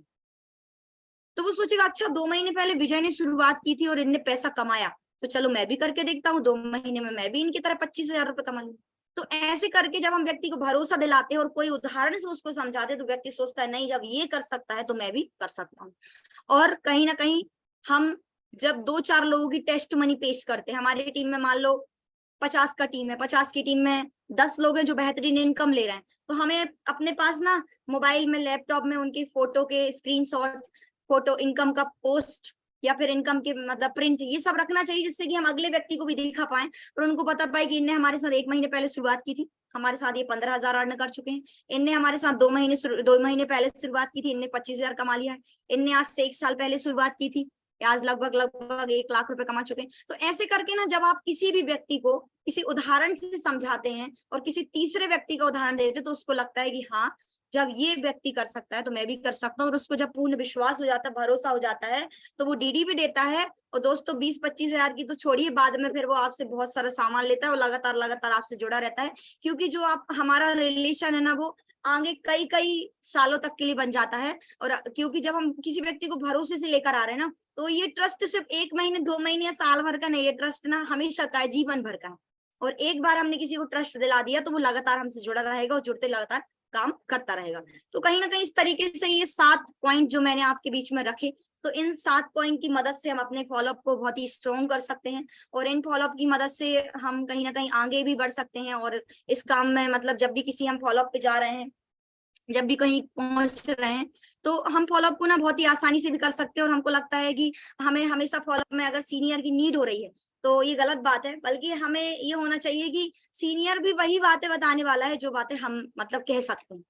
Speaker 3: तो वो सोचेगा अच्छा 2 महीने पहले विजय ने शुरुआत की थी और इनने पैसा कमाया, तो चलो मैं भी करके देखता हूँ, 2 महीने में मैं भी इनकी तरह 25,000 रुपए कमा लूँ। तो ऐसे करके जब हम व्यक्ति को भरोसा दिलाते हैं और कोई उदाहरण से उसको समझाते, तो व्यक्ति सोचता है नहीं, जब ये कर सकता है तो मैं भी कर सकता हूँ। और कहीं ना कहीं हम जब 2-4 लोगों की टेस्ट मनी पेश करते हैं, हमारी टीम में मान लो 50 का टीम है, 50 की टीम में 10 लोग हैं जो बेहतरीन इनकम ले रहे हैं, तो हमें अपने पास ना मोबाइल में, लैपटॉप में उनकी फोटो के स्क्रीनशॉट, फोटो इनकम का पोस्ट, या फिर इनकम के मतलब प्रिंट, ये सब रखना चाहिए, जिससे कि हम अगले व्यक्ति को भी दिखा पाए और उनको पता पाए कि इनने हमारे साथ 1 महीने पहले शुरुआत की थी, हमारे साथ ये 15,000 अर्न कर चुके हैं। इनने हमारे साथ 2 महीने पहले शुरुआत की थी, इनने 25,000 कमा लिया है। इनने आज से 1 साल पहले शुरुआत की थी, आज लगभग 1 लाख रुपए कमा चुके हैं। तो ऐसे करके ना जब आप किसी भी व्यक्ति को किसी उदाहरण से समझाते हैं और किसी तीसरे व्यक्ति का उदाहरण देते हैं, तो उसको लगता है कि हाँ, जब ये व्यक्ति कर सकता है तो मैं भी कर सकता हूँ, और उसको जब पूर्ण विश्वास हो जाता है, भरोसा हो जाता है, तो वो डीडी भी देता है। और दोस्तों 20-25 हजार की तो छोड़िए, बाद में फिर वो आपसे बहुत सारा सामान लेता है और लगातार आपसे जुड़ा रहता है, क्योंकि जो आप हमारा रिलेशन है ना, वो आगे कई कई सालों तक के लिए बन जाता है। और क्योंकि जब हम किसी व्यक्ति को भरोसे से लेकर आ रहे हैं ना, तो ये ट्रस्ट सिर्फ 1 महीने 2 महीने या साल भर का नहीं, ये ट्रस्ट ना हमेशा का है, जीवन भर का है। और एक बार हमने किसी को ट्रस्ट दिला दिया तो वो लगातार हमसे जुड़ा रहेगा और जुड़ते लगातार काम करता रहेगा। तो कहीं ना कहीं इस तरीके से ये 7 पॉइंट जो मैंने आपके बीच में रखे, तो इन 7 पॉइंट की मदद से हम अपने फॉलोअप को बहुत ही स्ट्रॉन्ग कर सकते हैं, और इन फॉलोअप की मदद से हम कहीं ना कहीं आगे भी बढ़ सकते हैं। और इस काम में मतलब जब भी किसी हम फॉलोअप पे जा रहे हैं, जब भी कहीं पहुंच रहे हैं, तो हम फॉलोअप को ना बहुत ही आसानी से भी कर सकते हैं। और हमको लगता है कि हमें हमेशा फॉलोअप में अगर सीनियर की नीड हो रही है तो ये गलत बात है, बल्कि हमें ये होना चाहिए कि सीनियर भी वही बातें बताने वाला है जो बातें हम मतलब कह सकते हैं।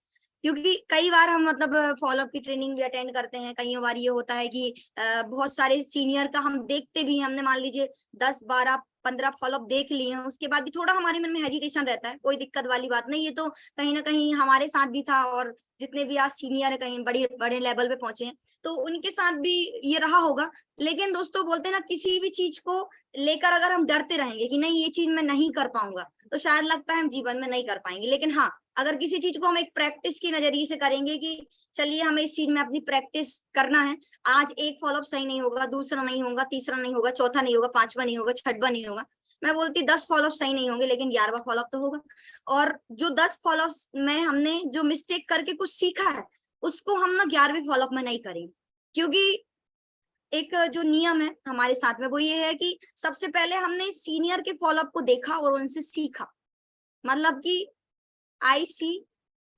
Speaker 3: क्योंकि कई बार हम मतलब फॉलोअप की ट्रेनिंग भी अटेंड करते हैं, कई बार ये होता है कि बहुत सारे सीनियर का हम देखते भी, हमने मान लीजिए 10-12-15 फॉलोअप देख लिए हैं, उसके बाद भी थोड़ा हमारे मन में हेजिटेशन रहता है, कोई दिक्कत वाली बात नहीं, ये तो कहीं ना कहीं हमारे साथ भी था। और जितने भी आज सीनियर है कहीं बड़े बड़े लेवल पे पहुंचे हैं, तो उनके साथ भी ये रहा होगा। लेकिन दोस्तों बोलते हैं ना, किसी भी चीज को लेकर अगर हम डरते रहेंगे कि नहीं ये चीज मैं नहीं कर पाऊंगा, तो शायद लगता है हम जीवन में नहीं कर पाएंगे। लेकिन हाँ, अगर किसी चीज को हम एक प्रैक्टिस के नजरिए से करेंगे कि चलिए हमें इस चीज में अपनी प्रैक्टिस करना है, आज एक फॉलोअप सही नहीं होगा, दूसरा नहीं होगा, तीसरा नहीं होगा, चौथा नहीं होगा, 5वां नहीं होगा, 6वां नहीं होगा, मैं बोलती 10 फॉलोअप सही नहीं होंगे, लेकिन 11वां फॉलोअप तो होगा। और जो 10 फॉलोअप में हमने जो मिस्टेक करके कुछ सीखा है, उसको हम ना 11वें फॉलोअप में नहीं करेंगे। क्योंकि एक जो नियम है हमारे साथ में वो ये है कि सबसे पहले हमने सीनियर के फॉलोअप को देखा और उनसे सीखा। मतलब कि आई सी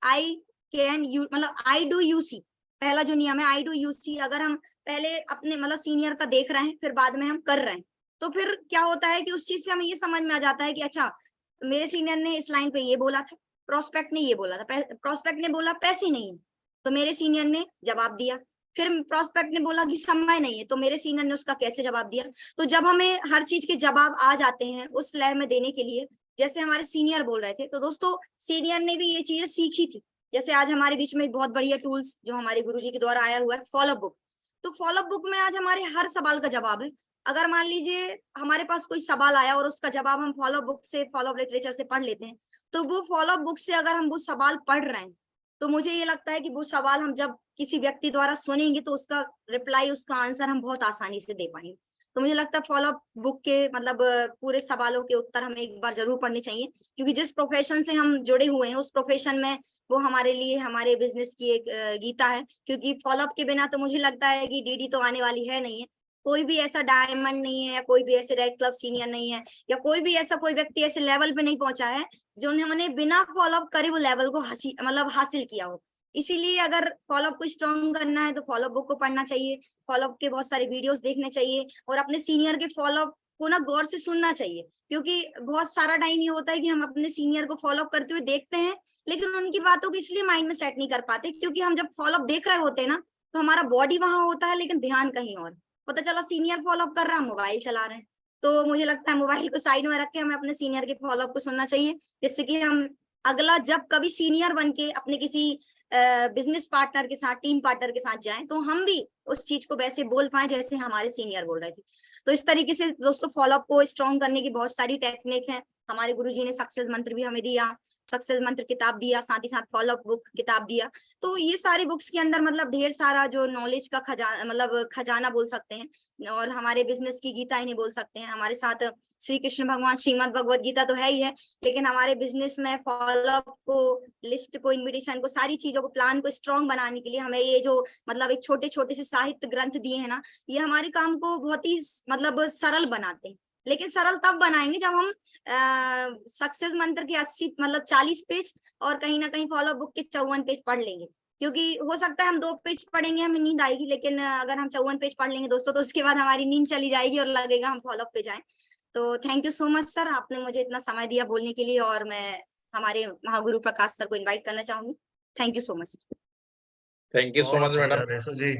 Speaker 3: आई कैन यू, मतलब आई डू यू सी, पहला जो नियम है आई डू यू सी। अगर हम पहले अपने मतलब सीनियर का देख रहे हैं, फिर बाद में हम कर रहे हैं, तो फिर क्या होता है कि उस चीज से हमें ये समझ में आ जाता है कि अच्छा मेरे सीनियर ने इस लाइन पे ये बोला था, प्रोस्पेक्ट ने ये बोला था, प्रोस्पेक्ट ने बोला पैसे नहीं है, तो मेरे सीनियर ने जवाब दिया। फिर प्रोस्पेक्ट ने बोला कि समय नहीं है, तो मेरे सीनियर ने उसका कैसे जवाब दिया। तो जब हमें हर चीज के जवाब आ जाते हैं उस लय में देने के लिए, जैसे हमारे सीनियर बोल रहे थे, तो दोस्तों सीनियर ने भी ये चीजें सीखी थी। जैसे आज हमारे बीच में एक बहुत बढ़िया टूल्स जो हमारे गुरुजी के द्वारा आया हुआ है, फॉलोअप बुक। तो फॉलोअप बुक में आज हमारे हर सवाल का जवाब है। अगर मान लीजिए हमारे पास कोई सवाल आया और उसका जवाब हम फॉलोअप बुक से, फॉलोअप लिटरेचर से पढ़ लेते हैं, तो वो फॉलोअप बुक से अगर हम वो सवाल पढ़ रहे हैं, तो मुझे ये लगता है कि वो सवाल हम जब किसी व्यक्ति द्वारा सुनेंगे तो उसका रिप्लाई, उसका आंसर हम बहुत आसानी से दे पाएंगे। तो मुझे लगता है फॉलोअप बुक के मतलब पूरे सवालों के उत्तर हमें एक बार जरूर पढ़ने चाहिए, क्योंकि जिस प्रोफेशन से हम जुड़े हुए हैं उस प्रोफेशन में वो हमारे लिए, हमारे बिजनेस की एक गीता है। क्योंकि फॉलोअप के बिना तो मुझे लगता है कि डीडी तो आने वाली है नहीं है। कोई भी ऐसा डायमंड नहीं है, या कोई भी ऐसे रेड क्लब सीनियर नहीं है, या कोई भी ऐसा कोई व्यक्ति ऐसे लेवल पे नहीं पहुंचा है जो उन्होंने बिना फॉलोअप करे वो लेवल को हासिल किया हो। इसीलिए अगर फॉलोअप को स्ट्रॉन्ग करना है तो फॉलोअप बुक को पढ़ना चाहिए, फॉलोअप के बहुत सारे वीडियोस देखने चाहिए, और अपने सीनियर के फॉलोअप को ना गौर से सुनना चाहिए। क्योंकि बहुत सारा टाइम ये होता है कि हम अपने सीनियर को फॉलोअप करते हुए देखते हैं, लेकिन उनकी बातों को इसलिए माइंड में सेट नहीं कर पाते क्योंकि हम जब फॉलोअप देख रहे होते हैं ना, तो हमारा बॉडी वहां होता है लेकिन ध्यान कहीं और। पता चला सीनियर फॉलोअप कर रहा है, मोबाइल चला रहे हैं। तो मुझे लगता है मोबाइल को साइड में रख के हमें अपने सीनियर के फॉलोअप को सुनना चाहिए, जिससे कि हम अगला जब कभी सीनियर बन के अपने किसी बिजनेस पार्टनर के साथ, टीम पार्टनर के साथ जाएं, तो हम भी उस चीज को वैसे बोल पाए जैसे हमारे सीनियर बोल रहे थे। तो इस तरीके से दोस्तों फॉलोअप को स्ट्रॉन्ग करने की बहुत सारी टेक्निक है। हमारे गुरुजी ने सक्सेस मंत्र भी हमें दिया, सक्सेस मंत्र किताब दिया, साथ ही साथ फॉलोअप बुक किताब दिया। तो ये सारी बुक्स के अंदर मतलब ढेर सारा जो नॉलेज का खजाना, मतलब खजाना बोल सकते हैं, और हमारे बिजनेस की गीता इन्हें बोल सकते हैं। हमारे साथ श्री कृष्ण भगवान श्रीमद् भगवत गीता तो है ही है, लेकिन हमारे बिजनेस में फॉलोअप को, लिस्ट को, इन्विटेशन को, सारी चीजों को, प्लान को स्ट्रॉन्ग बनाने के लिए हमें ये जो मतलब एक छोटे छोटे से साहित्य ग्रंथ दिए हैं ना, ये हमारे काम को बहुत ही मतलब सरल बनाते हैं। लेकिन सरल तब बनाएंगे जब हम सक्सेस मंत्र के 80 मतलब 40 पेज और कहीं ना कहीं फॉलो बुक के 54 पेज पढ़ लेंगे। क्योंकि हो सकता है हम 2 पेज पढ़ेंगे हमें नींद आएगी, लेकिन अगर हम 54 पेज पढ़ लेंगे दोस्तों, तो उसके बाद हमारी नींद चली जाएगी और लगेगा हम फॉलो पे जाएं। तो thank you so much sir, आपने मुझे इतना समय दिया बोलने के लिए, और मैं हमारे महागुरु प्रकाश सर को इनवाइट करना चाहूंगी। Thank you so much.
Speaker 2: Thank you so much madam.
Speaker 4: रेशा जी